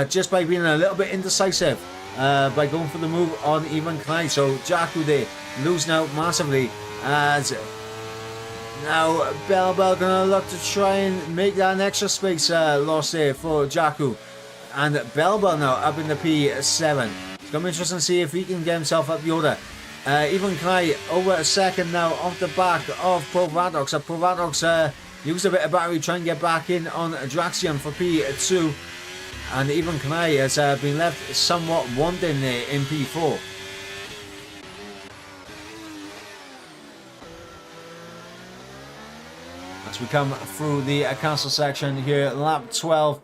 S3: just by being a little bit indecisive by going for the move on Ivan Kanai. So Jakku there losing out massively as now Belbel going to look to try and make that an extra space loss there for Jakku. And Belbel now up in the P7. It's going to be interesting to see if he can get himself up the order. Ivan Kanai over a second now off the back of Provadox. So Provadox used a bit of battery trying to get back in on Draxian for P2. And Ivan Kanai has been left somewhat wanting there in P4. As we come through the castle section here, lap 12.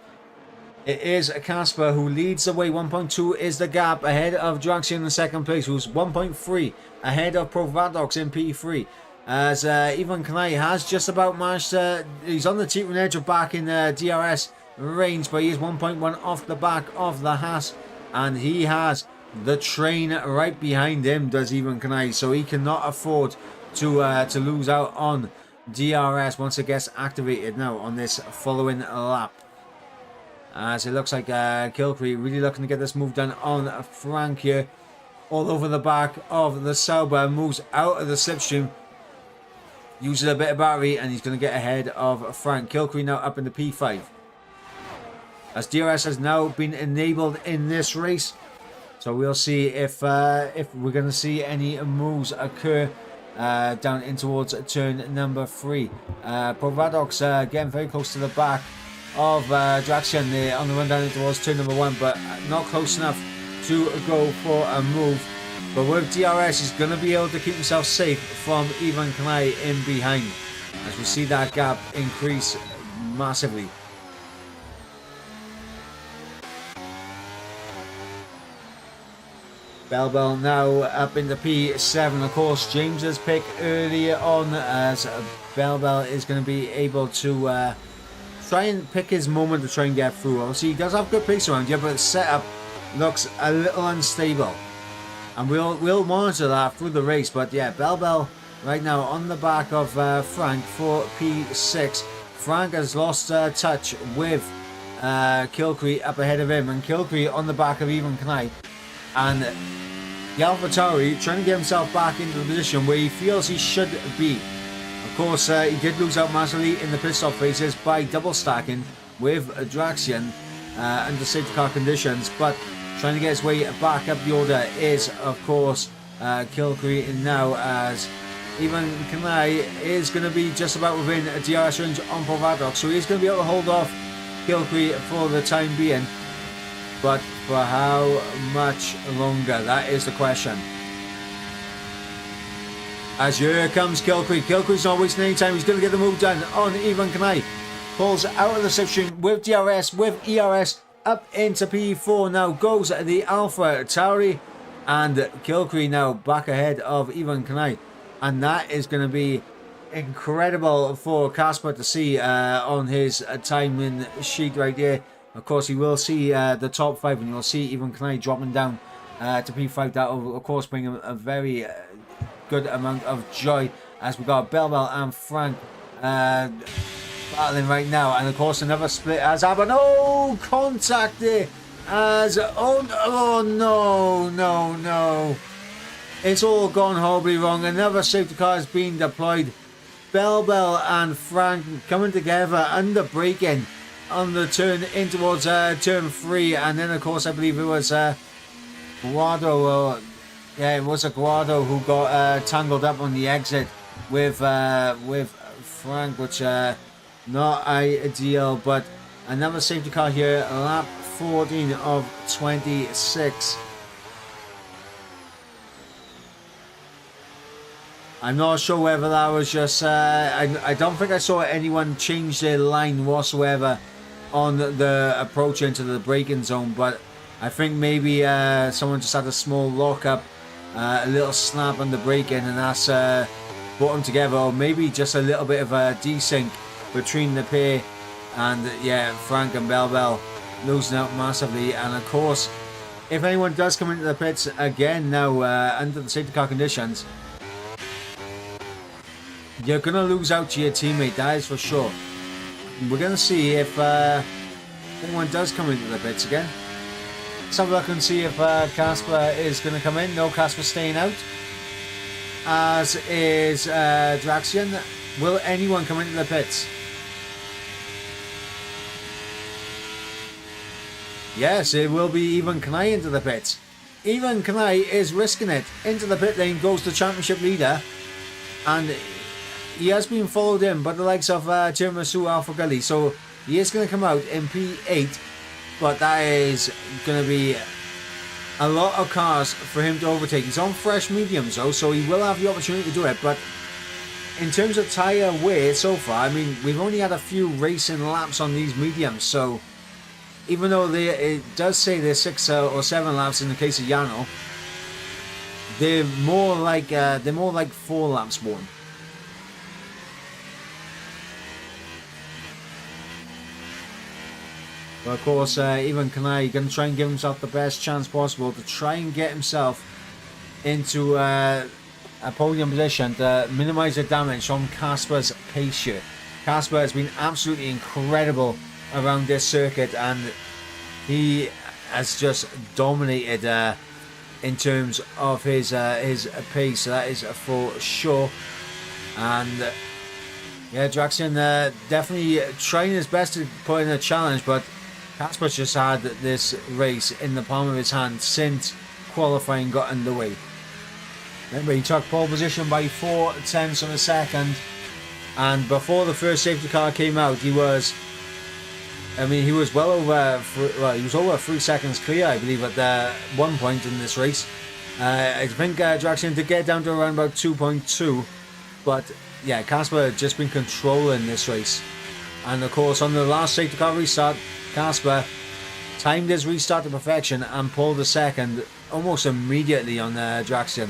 S3: It is Casper who leads the way. 1.2 is the gap ahead of Draxian in second place, who's 1.3 ahead of Provadox in P3. As Ivan Kanai has just about managed to, he's on the teetering edge of back in DRS range, but he is 1.1 off the back of the Haas, and he has the train right behind him, does Ivan Kanai, so he cannot afford to lose out on DRS once it gets activated now on this following lap. As it looks like Kilcree really looking to get this move done on Frank here. All over the back of the Sauber, moves out of the slipstream. Uses a bit of battery and he's going to get ahead of Frank. Kilcree now up in the P5. as DRS has now been enabled in this race. So we'll see if we're going to see any moves occur down in towards turn number 3. Provadox getting very close to the back of Draxian there on the run down in towards turn number 1, but not close enough to go for a move. But with DRS, he's going to be able to keep himself safe from Ivan Kanai in behind, as we see that gap increase massively. Bell now up in the P7. Of course, James's pick earlier on, as Bell is going to be able to try and pick his moment to try and get through. Obviously, he does have good pace around here, but the setup looks a little unstable. And we'll monitor that through the race. But yeah, Bell right now on the back of Frank for P6. Frank has lost touch with Kilcree up ahead of him, and Kilcree on the back of Ivan Kanai. And the AlphaTauri trying to get himself back into the position where he feels he should be. Of course, he did lose out massively in the pit stop phases by double stacking with Draxian under safety car conditions, but trying to get his way back up the order is, of course, Kilcree now, as Ivan Kanai is going to be just about within a DRS range on Provadox, so he's going to be able to hold off Kilcree for the time being. But for how much longer? That is the question. As here comes Kilcree. Kilcree's not wasting any time. He's going to get the move done on Ivan Kanai. Pulls out of the slipstream with DRS, with ERS up into P4. Now goes the AlphaTauri, and Kilcree now back ahead of Ivan Kanai. And that is going to be incredible for Casper to see on his timing sheet right there. Of course, he will see the top 5, and you'll see Ivan Kanai dropping down to P5. That will, of course, bring him a very good amount of joy, as we got Bell and Frank battling right now. And, of course, another split has happened. Oh, contact there. As, oh no. It's all gone horribly wrong. Another safety car has been deployed. Bell and Frank coming together under braking on the turn in towards turn 3, and then of course I believe it was Guado, it was a Guado who got tangled up on the exit with Frank, which not ideal. But another safety car here, lap 14 of 26. I'm not sure whether that was just I don't think I saw anyone change their line whatsoever on the approach into the braking zone, but I think maybe someone just had a small lock-up, a little snap on the braking, and that's brought them together, or maybe just a little bit of a desync between the pair. And yeah, Frank and Bell losing out massively. And of course, if anyone does come into the pits again now under the safety car conditions, you're going to lose out to your teammate, that is for sure. We're going to see if anyone does come into the pits again. Let's have a look and see if Casper is going to come in. No, Casper staying out, as is Draxian. Will anyone come into the pits? Yes, it will be Ivan Kanai into the pits. Ivan Kanai is risking it. Into the pit lane goes the championship leader, and he has been followed in by the likes of Tiramisu Alpha Gully, so he is going to come out in P8, but that is going to be a lot of cars for him to overtake. He's on fresh mediums though, so he will have the opportunity to do it. But in terms of tyre wear so far, I mean, we've only had a few racing laps on these mediums, so even though it does say they're 6 or 7 laps in the case of Yano, they're more like 4 laps worn. But of course, Ivan Kanai going to try and give himself the best chance possible to try and get himself into a podium position to minimise the damage from Casper's pace here. Casper has been absolutely incredible around this circuit, and he has just dominated in terms of his pace, so that is for sure. And yeah, Draxian definitely trying his best to put in a challenge, but Kasper's just had this race in the palm of his hand since qualifying got underway. Remember, he took pole position by 4/10 of a second, and before the first safety car came out, he was well over, he was over 3 seconds clear, I believe, at one point in this race. I think Draxian did get down to around about 2.2, but yeah, Kasper had just been controlling this race. And of course, on the last safety car restart, Kasper timed his restart to perfection and pulled a second almost immediately on Draxian.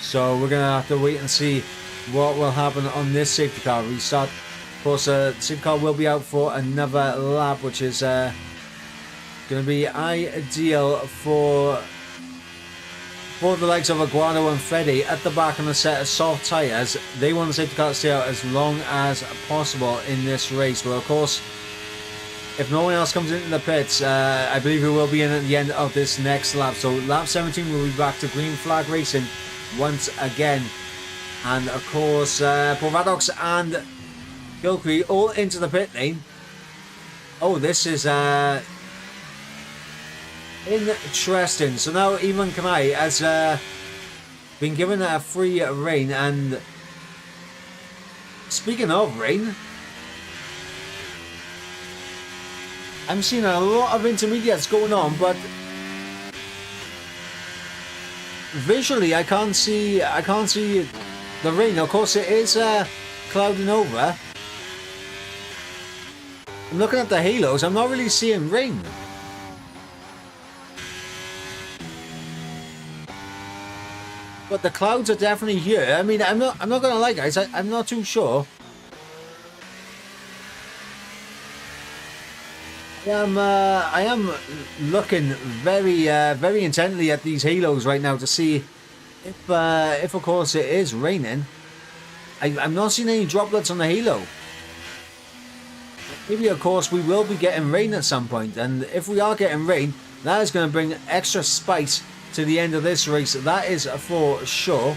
S3: So we're going to have to wait and see what will happen on this safety car restart. Of course, the safety car will be out for another lap, which is going to be ideal for the likes of Aguado and Freddy at the back on a set of soft tyres. They want the safety car to stay out as long as possible in this race. But of course, if no one else comes into the pits, I believe we will be in at the end of this next lap. So lap 17 will be back to green flag racing once again. And of course, Provadox and Gilcree all into the pit lane. Oh, this is interesting. So now Ivan Kanai has been given a free rein, and speaking of rain, I'm seeing a lot of intermediates going on, but visually I can't see the rain. Of course, it is clouding over. I'm looking at the halos. I'm not really seeing rain. But the clouds are definitely here. I mean, I'm not gonna lie, guys. I'm not too sure. I am looking very intently at these halos right now to see if of course it is raining. I'm not seeing any droplets on the halo. Maybe of course we will be getting rain at some point, and if we are getting rain, that is going to bring extra spice to the end of this race. That is for sure.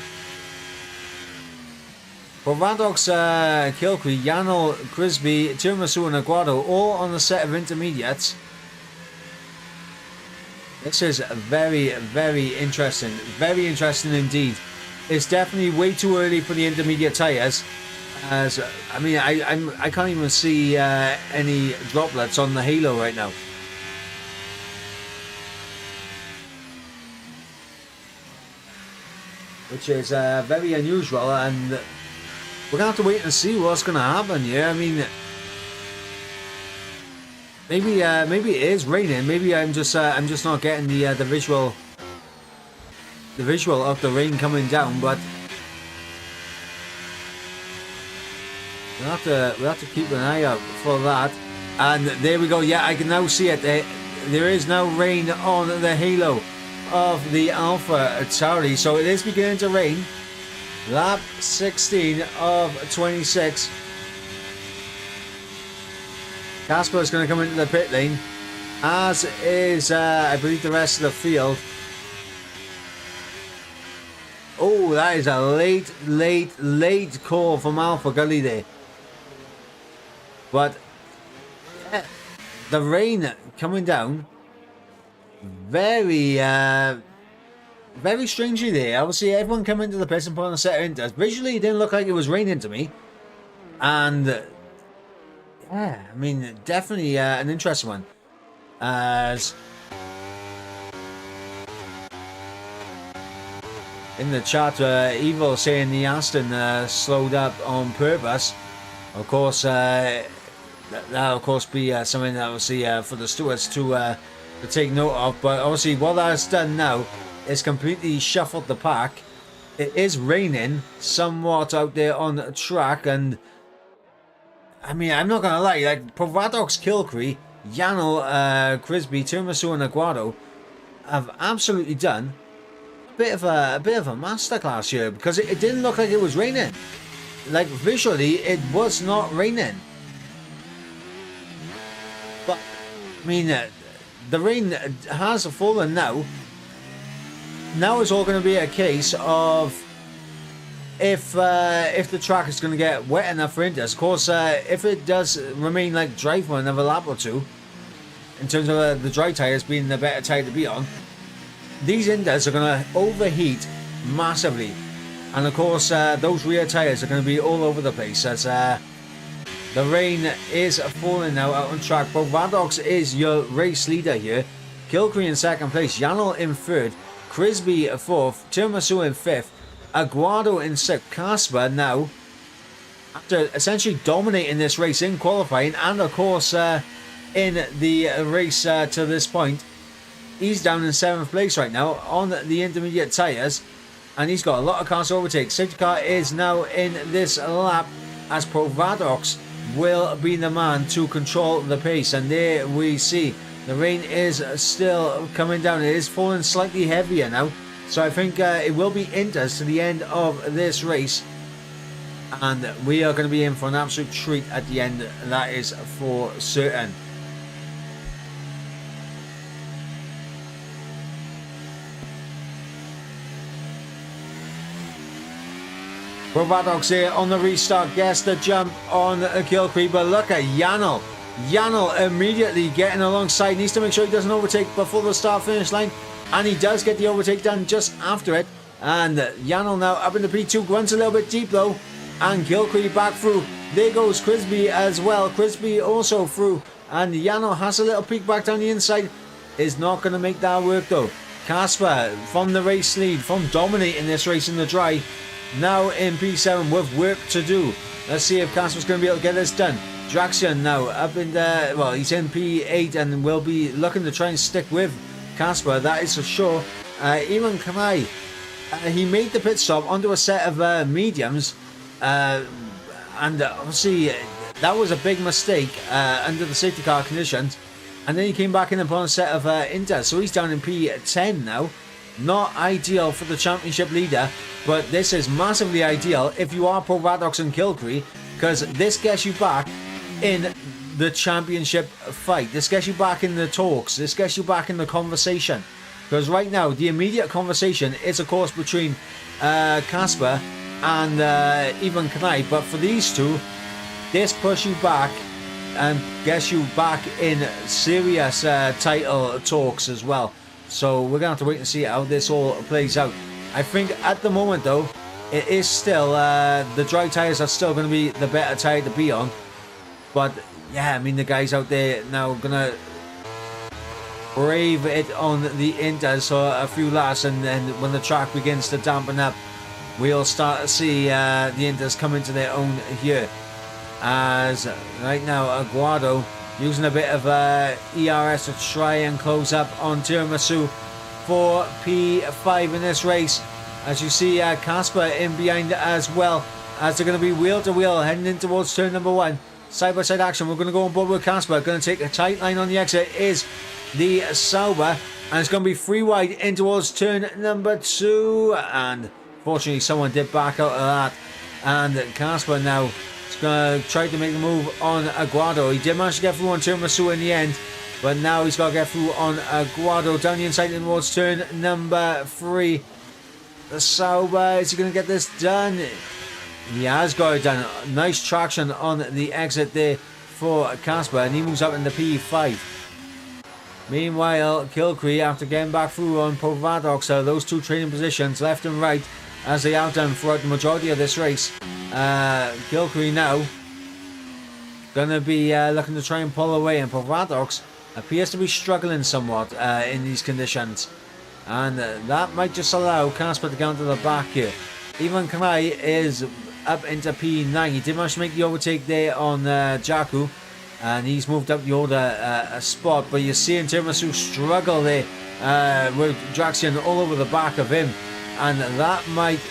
S3: For Radox, Kilcree, Yanel, Crisby, Tiramisu and Aguado all on the set of intermediates. This is very interesting. Very interesting indeed. It's definitely way too early for the intermediate tyres. As I mean, I can't even see any droplets on the halo right now. Which is very unusual, and we're gonna have to wait and see what's gonna happen here. I mean, maybe it is raining. Maybe I'm just not getting the visual of the rain coming down. But we'll have to keep an eye out for that. And there we go. Yeah, I can now see it. There is now rain on the halo of the Alpha Tauri, so it is beginning to rain. Lap 16 of 26. Kasper is going to come into the pit lane, as is I believe the rest of the field. Oh, that is a late call from Alpha Gully there. But the rain coming down very strangely there. Obviously, everyone came into the pits and put on a set of inters. Visually, it didn't look like it was raining to me. And yeah, I mean, definitely an interesting one. As in the chat, Evil saying the Aston slowed up on purpose. Of course, that'll of course be something that we'll see for the stewards to take note of. But obviously, what that's done now is completely shuffled the pack. It is raining somewhat out there on the track, and I mean, I'm not gonna lie, like Provadox, Kilcree, Yanel, Crisby, Tiramisu and Aguado have absolutely done a bit of a masterclass here, because it didn't look like it was raining. Like visually, it was not raining. But I mean, the rain has fallen now. Now it's all going to be a case of if the track is going to get wet enough for inters. Of course, if it does remain like dry for another lap or two, in terms of the dry tyres being the better tyre to be on, these Inters are going to overheat massively. And of course, those rear tyres are going to be all over the place as the rain is falling now out on track. But Vadox is your race leader here. Kilcree in second place, Janel in third, Crisby fourth, Tiramisu in fifth, Aguado in sixth. Casper now, after essentially dominating this race in qualifying and of course in the race to this point, he's down in seventh place right now on the intermediate tyres, and he's got a lot of cars to overtake. Safety car is now in this lap as Provadox will be the man to control the pace, and there we see the rain is still coming down. It is falling slightly heavier now, so I think it will be Inters to the end of this race, and we are going to be in for an absolute treat at the end, that is for certain. Provadox here on the restart, gets the jump on Kilcree, but look at Janel. Janel immediately getting alongside, needs to make sure he doesn't overtake before the start finish line, and he does get the overtake done just after it. And Janel now up in the P2, runs a little bit deep though, and Kilcree back through. There goes Crisby as well, Crisby also through, and Janel has a little peek back down the inside, is not going to make that work though. Casper from the race lead, from dominating this race in the dry, now in P7 with work to do. Let's see if Casper's going to be able to get this done. Draxian now up in the, well, he's in P8 and will be looking to try and stick with Casper, that is for sure. Iman Kanai, he made the pit stop onto a set of mediums, and obviously that was a big mistake under the safety car conditions, and then he came back in upon a set of Inters, so he's down in P10 now. Not ideal for the championship leader, but this is massively ideal if you are Provadox and Kilcree, because this gets you back in the championship fight. This gets you back in the talks. This gets you back in the conversation. Because right now, the immediate conversation is, of course, between Casper and Ivan Kanai. But for these two, this puts you back and gets you back in serious title talks as well. So we're going to have to wait and see how this all plays out. I think at the moment, though, it is still, the dry tyres are still going to be the better tyre to be on. But, yeah, I mean, the guys out there now going to brave it on the Inters for a few laps. And then when the track begins to dampen up, we'll start to see the Inters come into their own here. As right now, Aguado using a bit of ERS to try and close up on Tiramisu for P5 in this race. As you see, Casper in behind as well, as they're going to be wheel to wheel heading in towards turn number one. Side by side action. We're going to go on board with Casper. Going to take a tight line on the exit is the Sauber, and it's going to be free wide in towards turn number two. And fortunately, someone did back out of that, and Casper now going to try to make the move on Aguado. He did manage to get through on Tiramisu in the end, but now he's got to get through on Aguado down the inside towards turn number three. The Sauber, is he going to get this done? He has got it done. Nice traction on the exit there for Casper, and he moves up in the P5. Meanwhile, Kilcree, after getting back through on Provadox, those two trading positions left and right, as they have done throughout the majority of this race. Kilcree now going to be looking to try and pull away, and Provadox appears to be struggling somewhat in these conditions, and that might just allow Casper to get onto the back here. Ivan Kanai is up into P9. He did manage to make the overtake there on Jaku, and he's moved up the order a spot, but you're seeing Tiramisu struggle there with Draxian all over the back of him. And that might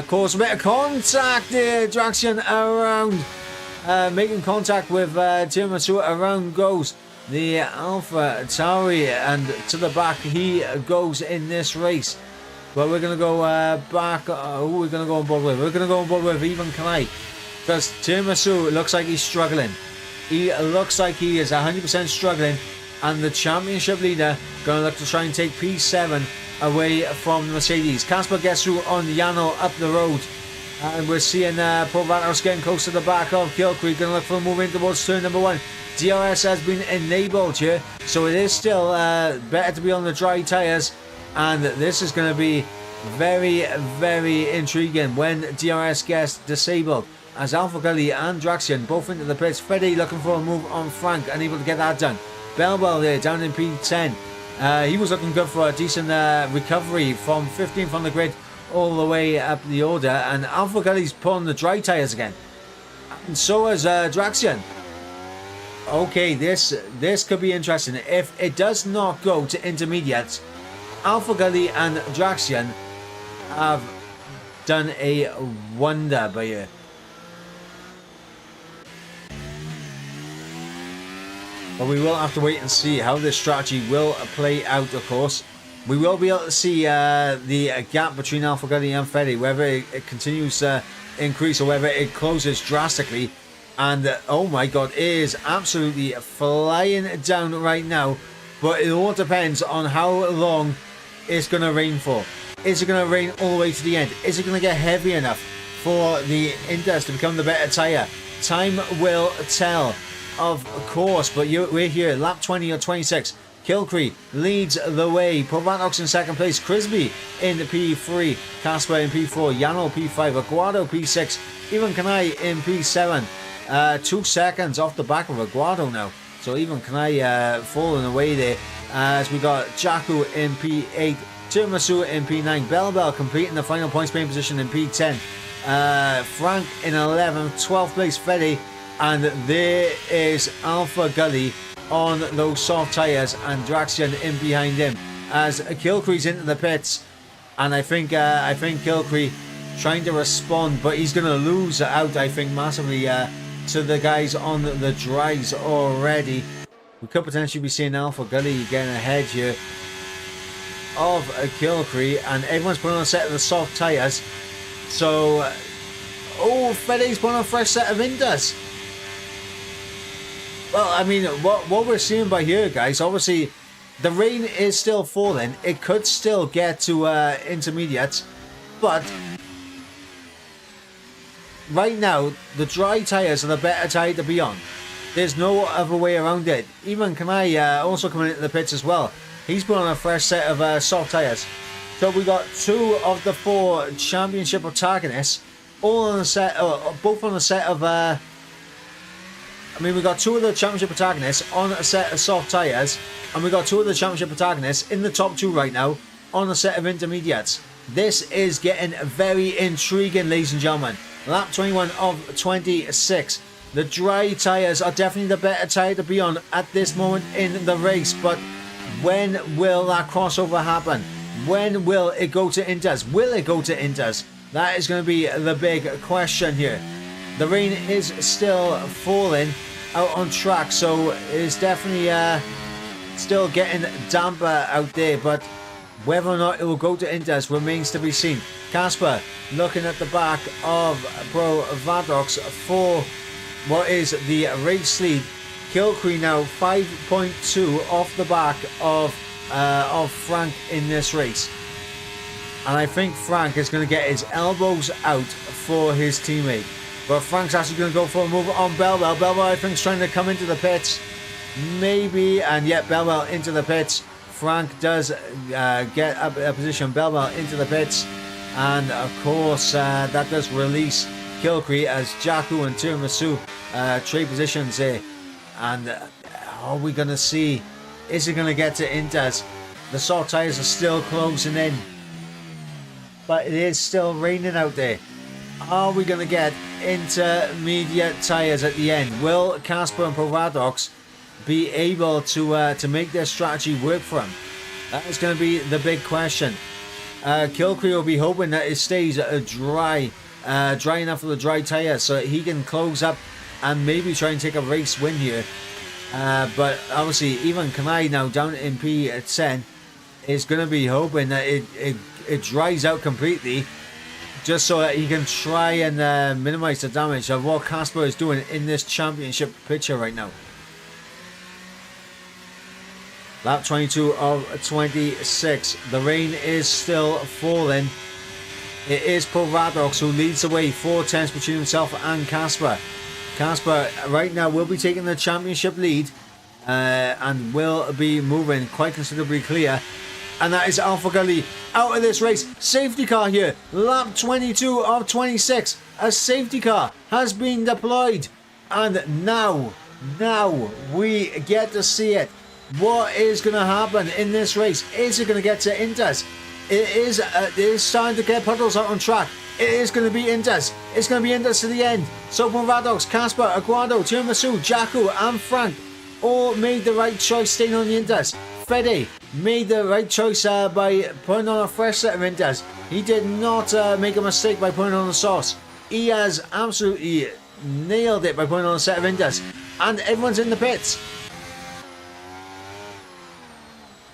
S3: cause a bit of contact there. Draxian around, making contact with Tiramisu. Around goes the Alpha Tauri, and to the back he goes in this race. But we're going to go back. Who we're going to go on board with? We're going to go on board with Ivan Kanai, because Tiramisu looks like he's struggling. He looks like he is 100% struggling, and the championship leader going to look to try and take P7 away from Mercedes. Casper gets through on Yano up the road, And we're seeing Provanos getting close to the back of Kilcree. Going to look for a move in towards turn number 1. DRS has been enabled here, so it is still better to be on the dry tyres. And this is going to be very, very intriguing when DRS gets disabled. As Alpha Gully and Draxian both into the pits. Freddy looking for a move on Frank, unable to get that done. Bell there down in P10. He was looking good for a decent recovery from 15th on the grid all the way up the order. And Alpha Gully's pulling the dry tyres again. And so is Draxian. Okay, this could be interesting. If it does not go to intermediates, Alpha Gully and Draxian have done a wonder by here. But we will have to wait and see how this strategy will play out, of course. We will be able to see the gap between Alpha Gully and Freddy, whether it continues to increase or whether it closes drastically. And oh my god, it is absolutely flying down right now. But it all depends on how long it's going to rain for. Is it going to rain all the way to the end? Is it going to get heavy enough for the Indus to become the better tyre? Time will tell, of course. But we're here, lap 20 or 26. Kilcree leads the way. Provanox in second place. Crisby in P3. Casper in P4. Yano P5. Aguado P6. Even Kanai in P7. 2 seconds off the back of Aguado now. So even Kanai falling away there. As we got Jaku in P8. Tiramisu in P9. Bell completing the final points paying position in P10. Frank in 11th. 12th place Freddy. And there is Alpha Gully on those soft tyres and Draxian in behind him as Kilcree's into the pits. And I think Kilcree trying to respond, but he's going to lose out, I think, massively to the guys on the dries already. We could potentially be seeing Alpha Gully getting ahead here of Kilcree, and everyone's putting on a set of the soft tyres. So, oh, Freddy's putting on a fresh set of Indus. Well, I mean, what we're seeing by here, guys, obviously, the rain is still falling. It could still get to intermediates, but right now, the dry tyres are the better tyre to be on. There's no other way around it. Even Kanai also coming into the pits as well. He's put on a fresh set of soft tyres. So we got 2 of the 4 championship protagonists, all on a set, both on a set of. We got 2 of the championship protagonists on a set of soft tyres, and we got 2 of the championship protagonists in the top 2 right now on a set of intermediates. This is getting very intriguing, ladies and gentlemen. Lap 21 of 26. The dry tyres are definitely the better tyre to be on at this moment in the race, but when will that crossover happen? When will it go to Inters? Will it go to Inters? That is going to be the big question here. The rain is still falling out on track, so it's definitely still getting damper out there, but whether or not it will go to Inters remains to be seen. Casper looking at the back of Pro Vadox for what is the race lead. Kilcree now 5.2 off the back of Frank in this race, and I think Frank is going to get his elbows out for his teammate. But Frank's actually going to go for a move on Bell. Bell, I think, is trying to come into the pits. Maybe. And yet, Bell into the pits. Frank does get a position. Bell into the pits. And, of course, that does release Kilcree as Jaku and Tiramisu trade positions there. And are we going to see? Is it going to get to Inters? The soft tyres are still closing in. But it is still raining out there. Are we going to get intermediate tyres at the end? Will Casper and Provadox be able to make their strategy work for him? That is going to be the big question. Kilcree will be hoping that it stays dry enough for the dry tyres so that he can close up and maybe try and take a race win here. But obviously, even Kanai now down in P10 is going to be hoping that it dries out completely, just so that he can try and minimize the damage of what Casper is doing in this championship picture right now. Lap 22 of 26. The rain is still falling. It is Provadox who leads the way, 4 tenths between himself and Casper. Casper right now will be taking the championship lead and will be moving quite considerably clear. And that is Alpha Gully out of this race. Safety car here, lap 22 of 26. A safety car has been deployed. And now we get to see it. What is going to happen in this race? Is it going to get to Intas? It is starting to get puddles out on track. It is going to be Intas. It's going to be Intas to the end. So Provadox, Casper, Aguado, Tiramisu, Jaku and Frank all made the right choice staying on the Intas. Fede made the right choice by putting on a fresh set of Intas. He did not make a mistake by putting on the sauce. He has absolutely nailed it by putting on a set of Intas. And everyone's in the pits.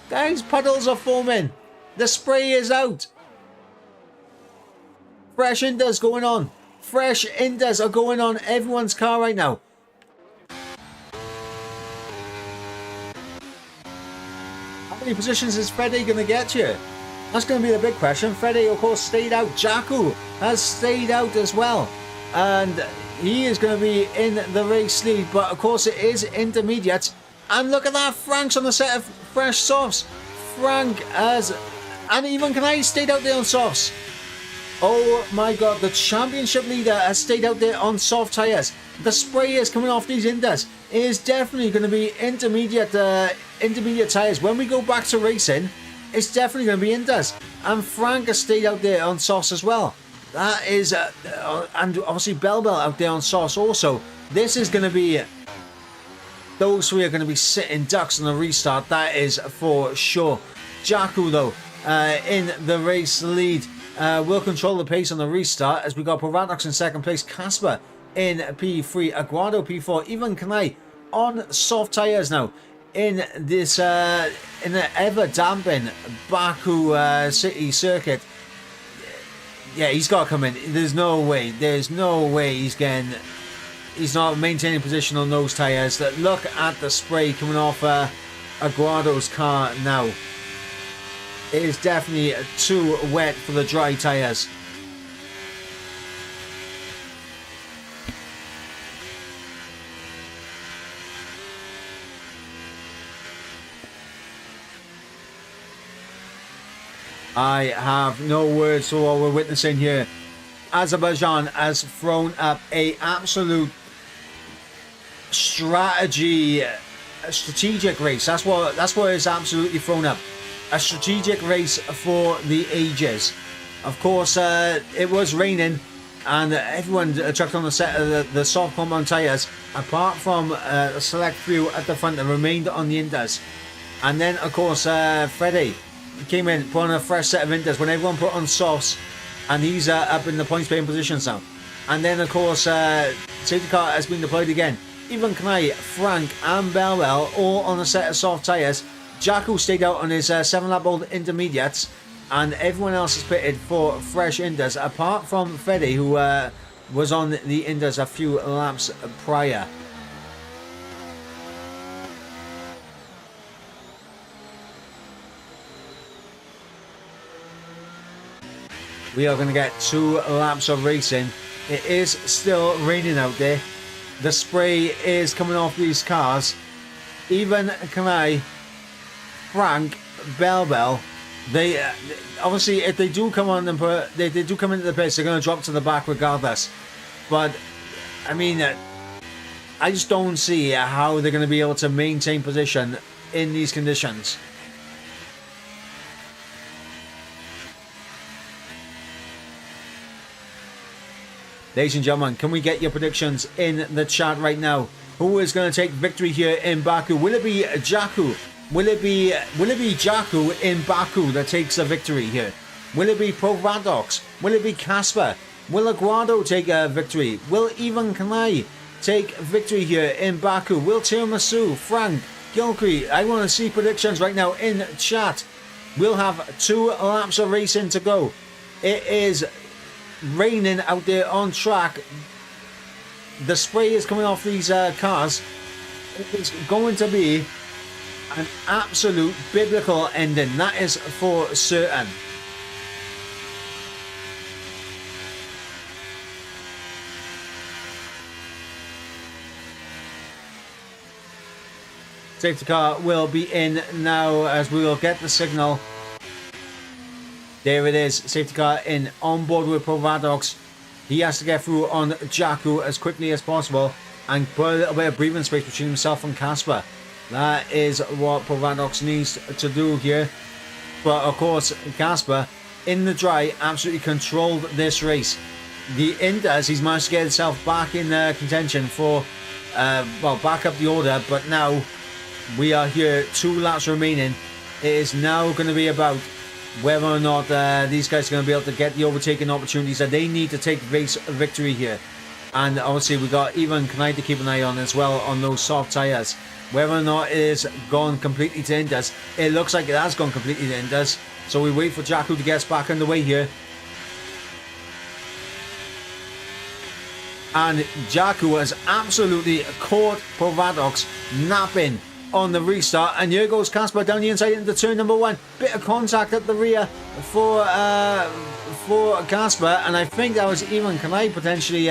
S3: Guys, puddles are forming. The spray is out. Fresh Intas going on. Fresh Intas are going on everyone's car right now. How many positions is Fede going to get here? That's going to be the big question. Fede, of course, stayed out. Jaku has stayed out as well. And he is going to be in the race lead. But, of course, it is intermediate. And look at that. Frank's on a set of fresh softs. Frank has... And even Kanai stayed out there on softs. Oh my god, the championship leader has stayed out there on soft tyres. The spray is coming off these Intas. It is definitely going to be intermediate tyres. When we go back to racing, it's definitely going to be Intas. And Frank has stayed out there on softs as well. That is... and obviously Bell out there on softs also. This is going to be... Those three are going to be sitting ducks on the restart. That is for sure. Jaku, though, in the race lead, will control the pace on the restart as we got Provadox in second place. Casper in P3, Aguado P4, even Kanai on soft tyres now in this in the ever damping Baku City circuit. Yeah, he's got to come in. There's no way he's not maintaining position on those tyres. Look at the spray coming off Aguado's car now. It is definitely too wet for the dry tyres. I have no words for what we're witnessing here. Azerbaijan has thrown up a absolute strategic race. That's what it's absolutely thrown up. A strategic race for the ages. Of course, it was raining and everyone chucked on the set of the soft compound tyres, apart from a select few at the front that remained on the Intas. And then, of course, Fede came in, put on a fresh set of Intas when everyone put on softs, and he's up in the points paying positions now. And then, of course, safety car has been deployed again. Even Kanai, Frank and Bellwell all on a set of soft tyres. Jaku stayed out on his 7-lap old intermediates, and everyone else is pitted for fresh Intas, apart from Fede, who was on the Intas a few laps prior. We are going to get 2 laps of racing. It is still raining out there. The spray is coming off these cars. Even Kanai, Frank, Bell, they obviously, if they do come on and they do come into the pits, they're going to drop to the back regardless. But I mean, I just don't see how they're going to be able to maintain position in these conditions. Ladies and gentlemen, can we get your predictions in the chat right now? Who is going to take victory here in Baku? Will it be Jaku? Will it be Jaku in Baku that takes the victory here? Will it be Provadox? Will it be Casper? Will Aguado take a victory? Will even Kanai take victory here in Baku? Will Tiramisu, Frank, Gilcree? I want to see predictions right now in chat. We'll have 2 laps of racing to go. It is raining out there on track. The spray is coming off these cars. It's going to be an absolute biblical ending, that is for certain. Safety car will be in now as we will get the signal. There it is. Safety car in on board with Provadox. He has to get through on Jakku as quickly as possible and put a little bit of breathing space between himself and Casper. That is what Provadox needs to do here. But of course, Casper in the dry absolutely controlled this race. The Indus, he's managed to get himself back in contention for, well, back up the order. But now we are here, 2 laps remaining. It is now going to be about whether or not these guys are going to be able to get the overtaking opportunities that they need to take race victory here. And obviously we got even Knight to keep an eye on as well on those soft tyres. Whether or not it is gone completely to Indus, it looks like it has gone completely to Indus. So we wait for Jakku to get us back underway here. And Jakku has absolutely caught Provadox napping on the restart, and here goes Casper down the inside into turn number 1. Bit of contact at the rear for Casper, and I think that was even Kanai potentially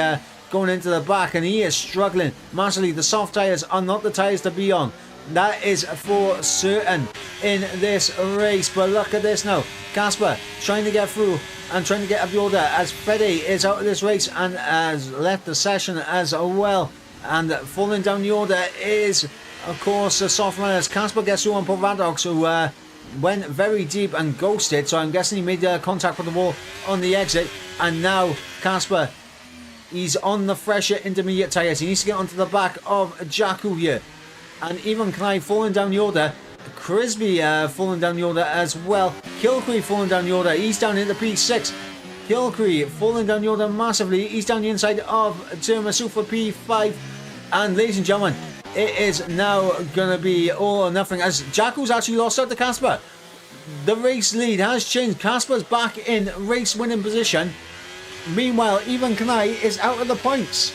S3: going into the back, and he is struggling massively. The soft tyres are not the tyres to be on. That is for certain in this race. But look at this now. Casper trying to get through and trying to get up the order as Fede is out of this race and has left the session as well. And falling down the order is, of course, the soft runners. Casper gets through on Provadox, who went very deep and ghosted. So I'm guessing he made contact with the wall on the exit. And now Casper, he's on the fresher intermediate tyres. He needs to get onto the back of Jakku here. And even Knai falling down the order. Crisby falling down the order as well. Kilcree falling down the order. He's down into P6. Kilcree falling down the order massively. He's down the inside of Tiramisu for P5. And ladies and gentlemen, it is now going to be all or nothing as Jakku's actually lost out to Casper. The race lead has changed. Casper's back in race winning position. Meanwhile, even Knai is out of the points.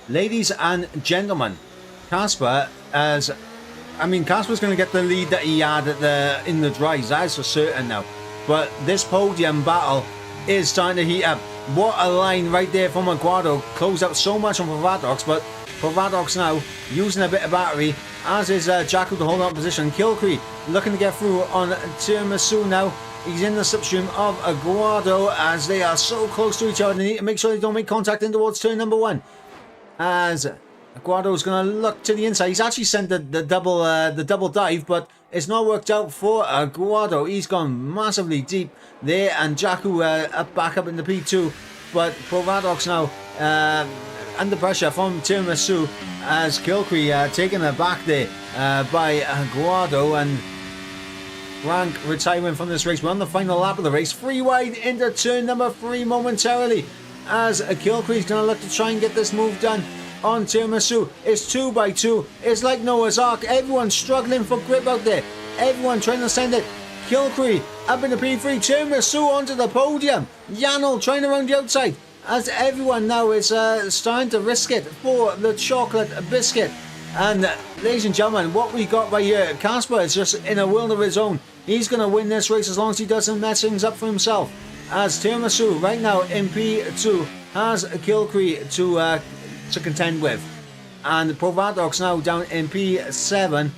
S3: Ladies and gentlemen, Casper Casper's going to get the lead that he had at in the dries, that's for certain now. But this podium battle is starting to heat up. What a line right there from Aguado. Closed out so much on Provadox, but Provadox now using a bit of battery, as is Jakku to hold on position. Kilcree looking to get through on Tiramisu now. He's in the slipstream of Aguado as they are so close to each other. They need to make sure they don't make contact in towards turn number 1. As Aguado's going to look to the inside. He's actually sent the double dive, but it's not worked out for Aguado. He's gone massively deep there, and Jakku back up in the P2. But Provadox now under pressure from Tiramisu as Kilcree taken aback there by Aguado, and Rank retiring from this race. We're on the final lap of the race. 3 wide into turn number 3 momentarily. As Kilcree's going to look to try and get this move done on Tiramisu. It's 2 by 2. It's like Noah's Ark. Everyone's struggling for grip out there. Everyone trying to send it. Kilcree up in the P3. Tiramisu onto the podium. Yanel trying around the outside. As everyone now is starting to risk it for the chocolate biscuit. And ladies and gentlemen, what we got right here, Casper is just in a world of his own. He's going to win this race as long as he doesn't mess things up for himself. As Tiramisu right now in P2 has Kilcree to contend with, and Provadox now down in P7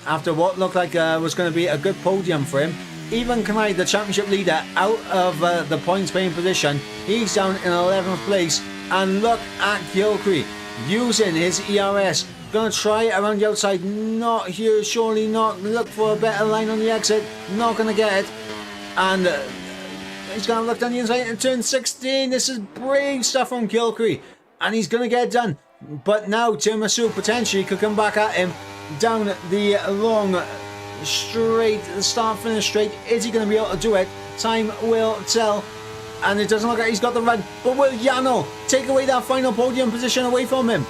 S3: after what looked like was going to be a good podium for him. Even Kanai, the championship leader, out of the points paying position. He's down in 11th place, and look at Kilcree using his ERS. Gonna try it around the outside. Not here, surely not. Look for a better line on the exit. Not gonna get it, and he's going to look down the inside and turn 16. This is brave stuff from Kilcree. And he's going to get it done. But now Tiramisu potentially could come back at him down the long straight, start-finish straight. Is he going to be able to do it? Time will tell. And it doesn't look like he's got the run. But will Yanel take away that final podium position away from him?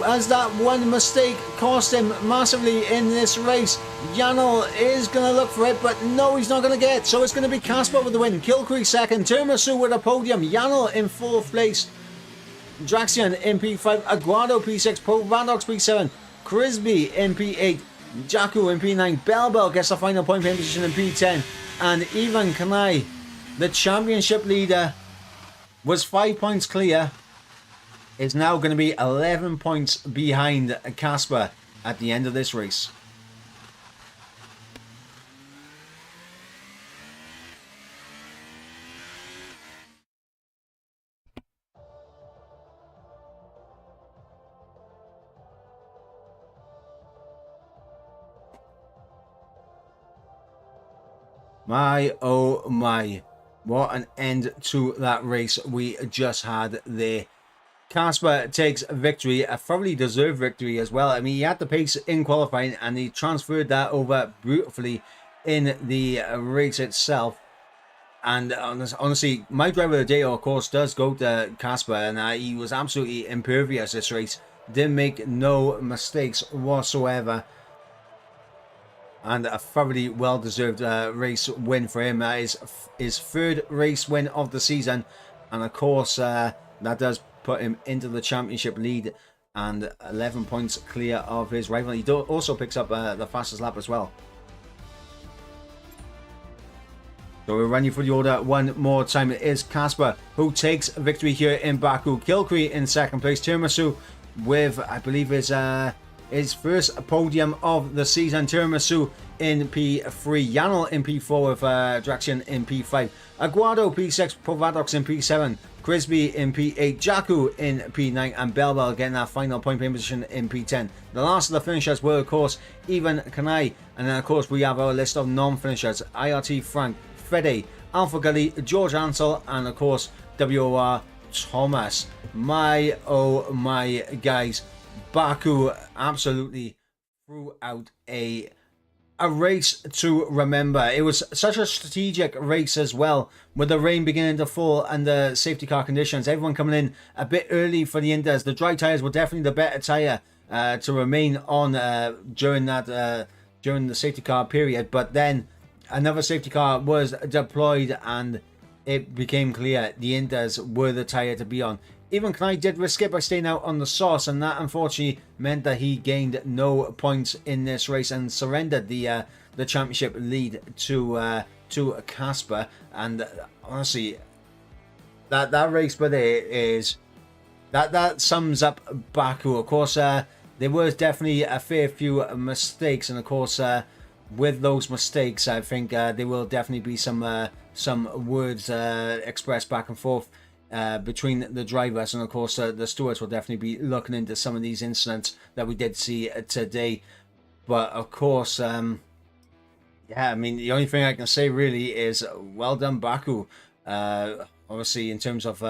S3: As that one mistake cost him massively in this race. Yanel is going to look for it, but no, he's not going to get it. So it's going to be Casper with the win. Kilcree second. Tiramisu with a podium. Yanel in 4th place. Draxian in P5. Aguado P6. Provadox P7. Crisby in P8, Jaku in P9, Bell gets the final point paying position in P10, and Ivan Kanai, the championship leader, was 5 points clear, is now going to be 11 points behind Casper at the end of this race. My, oh my, what an end to that race we just had there. Casper takes victory, a thoroughly deserved victory as well. I mean, he had the pace in qualifying and he transferred that over beautifully in the race itself. And honestly, my driver of the day, of course, does go to Casper, and he was absolutely impervious this race. Didn't make no mistakes whatsoever. And a thoroughly well-deserved race win for him. That is his third race win of the season. And of course, that does put him into the championship lead and 11 points clear of his rival. He also picks up the fastest lap as well. So we'll run you through the order one more time. It is Casper who takes victory here in Baku. Kilcree in second place. Tiramisu with, I believe, his first podium of the season. Tiramisu in P3, Yanel in P4 with Draxian in P5, Aguado P6, Provadox in P7, Crisby in P8, Jaku in P9, and Bell getting that final point paying position in P10. The last of the finishers were, of course, Ivan Kanai, and then, of course, we have our list of non-finishers: IRT Frank, Fede, Alpha Gully, George Ansel, and, of course, WOR Thomas. My, oh my, guys. Baku absolutely threw out a race to remember. It was such a strategic race as well, with the rain beginning to fall and the safety car conditions. Everyone coming in a bit early for the Inters. The dry tyres were definitely the better tyre to remain on during the safety car period. But then another safety car was deployed and it became clear the Inters were the tyre to be on. Even Kanai did risk it by staying out on the sauce, and that unfortunately meant that he gained no points in this race and surrendered the championship lead to Casper. And honestly, that race by there is that sums up Baku. Of course, there was definitely a fair few mistakes, and of course, with those mistakes, I think there will definitely be some words expressed back and forth between the drivers, and of course the stewards will definitely be looking into some of these incidents that we did see today. But of course, yeah, I mean, the only thing I can say really is well done, Baku. Obviously, in terms of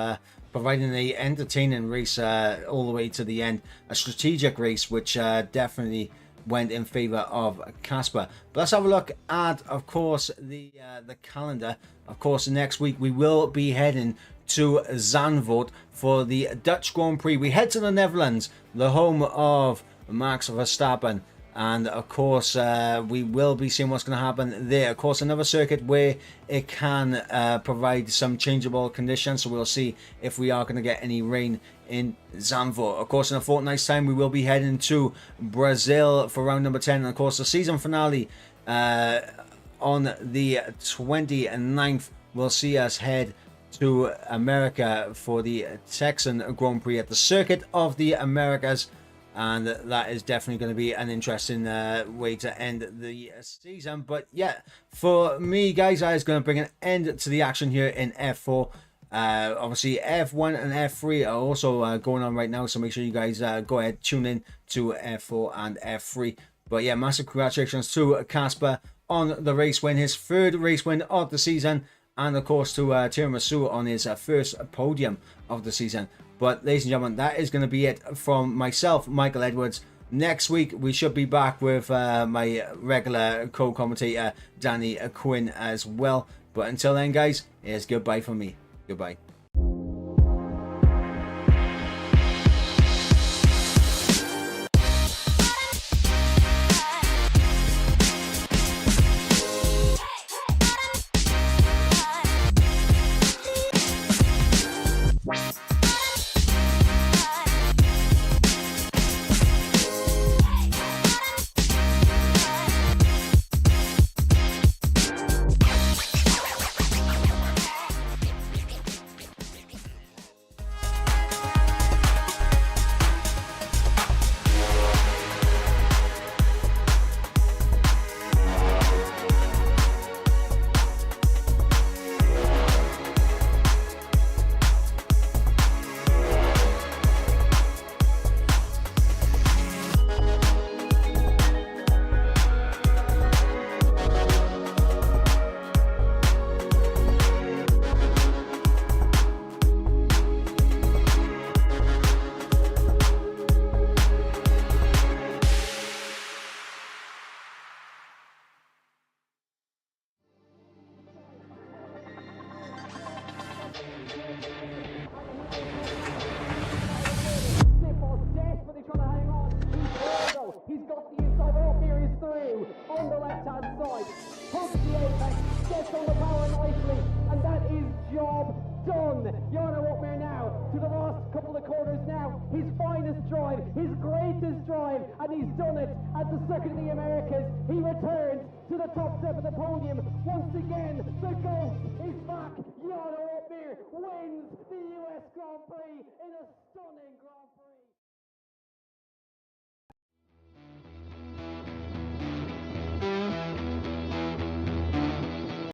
S3: providing an entertaining race all the way to the end, a strategic race which definitely went in favor of Casper. But let's have a look at, of course, the calendar. Of course, next week we will be heading to Zandvoort for the Dutch Grand Prix. We head to the Netherlands, the home of Max Verstappen, and of course we will be seeing what's going to happen there. Of course, another circuit where it can provide some changeable conditions, so we'll see if we are going to get any rain in Zandvoort. Of course, in a fortnight's time we will be heading to Brazil for round number 10, and of course the season finale on the 29th will see us head to America for the Texan Grand Prix at the Circuit of the Americas, and that is definitely going to be an interesting way to end the season. But yeah, for me, guys, I was going to bring an end to the action here in F4. Obviously F1 and F3 are also going on right now, so make sure you guys go ahead, tune in to F4 and F3. But yeah, massive congratulations to Casper on the race win, his third race win of the season, and of course to Tiramisu on his first podium of the season. But ladies and gentlemen, that is going to be it from myself, Michael Edwards. Next week we should be back with my regular co-commentator Danny Quinn as well. But until then, guys, it's goodbye from me. Goodbye.
S2: through on the left-hand side. Hooks the apex, gets on the power nicely, and that is job done. Jarno Opmeer now to the last couple of corners now. His finest drive, his greatest drive, and he's done it at the Circuit of the Americas. He returns to the top step of the podium. Once again, the GOAT is back. Jarno Opmeer wins the US Grand Prix in a stunning Grand Prix.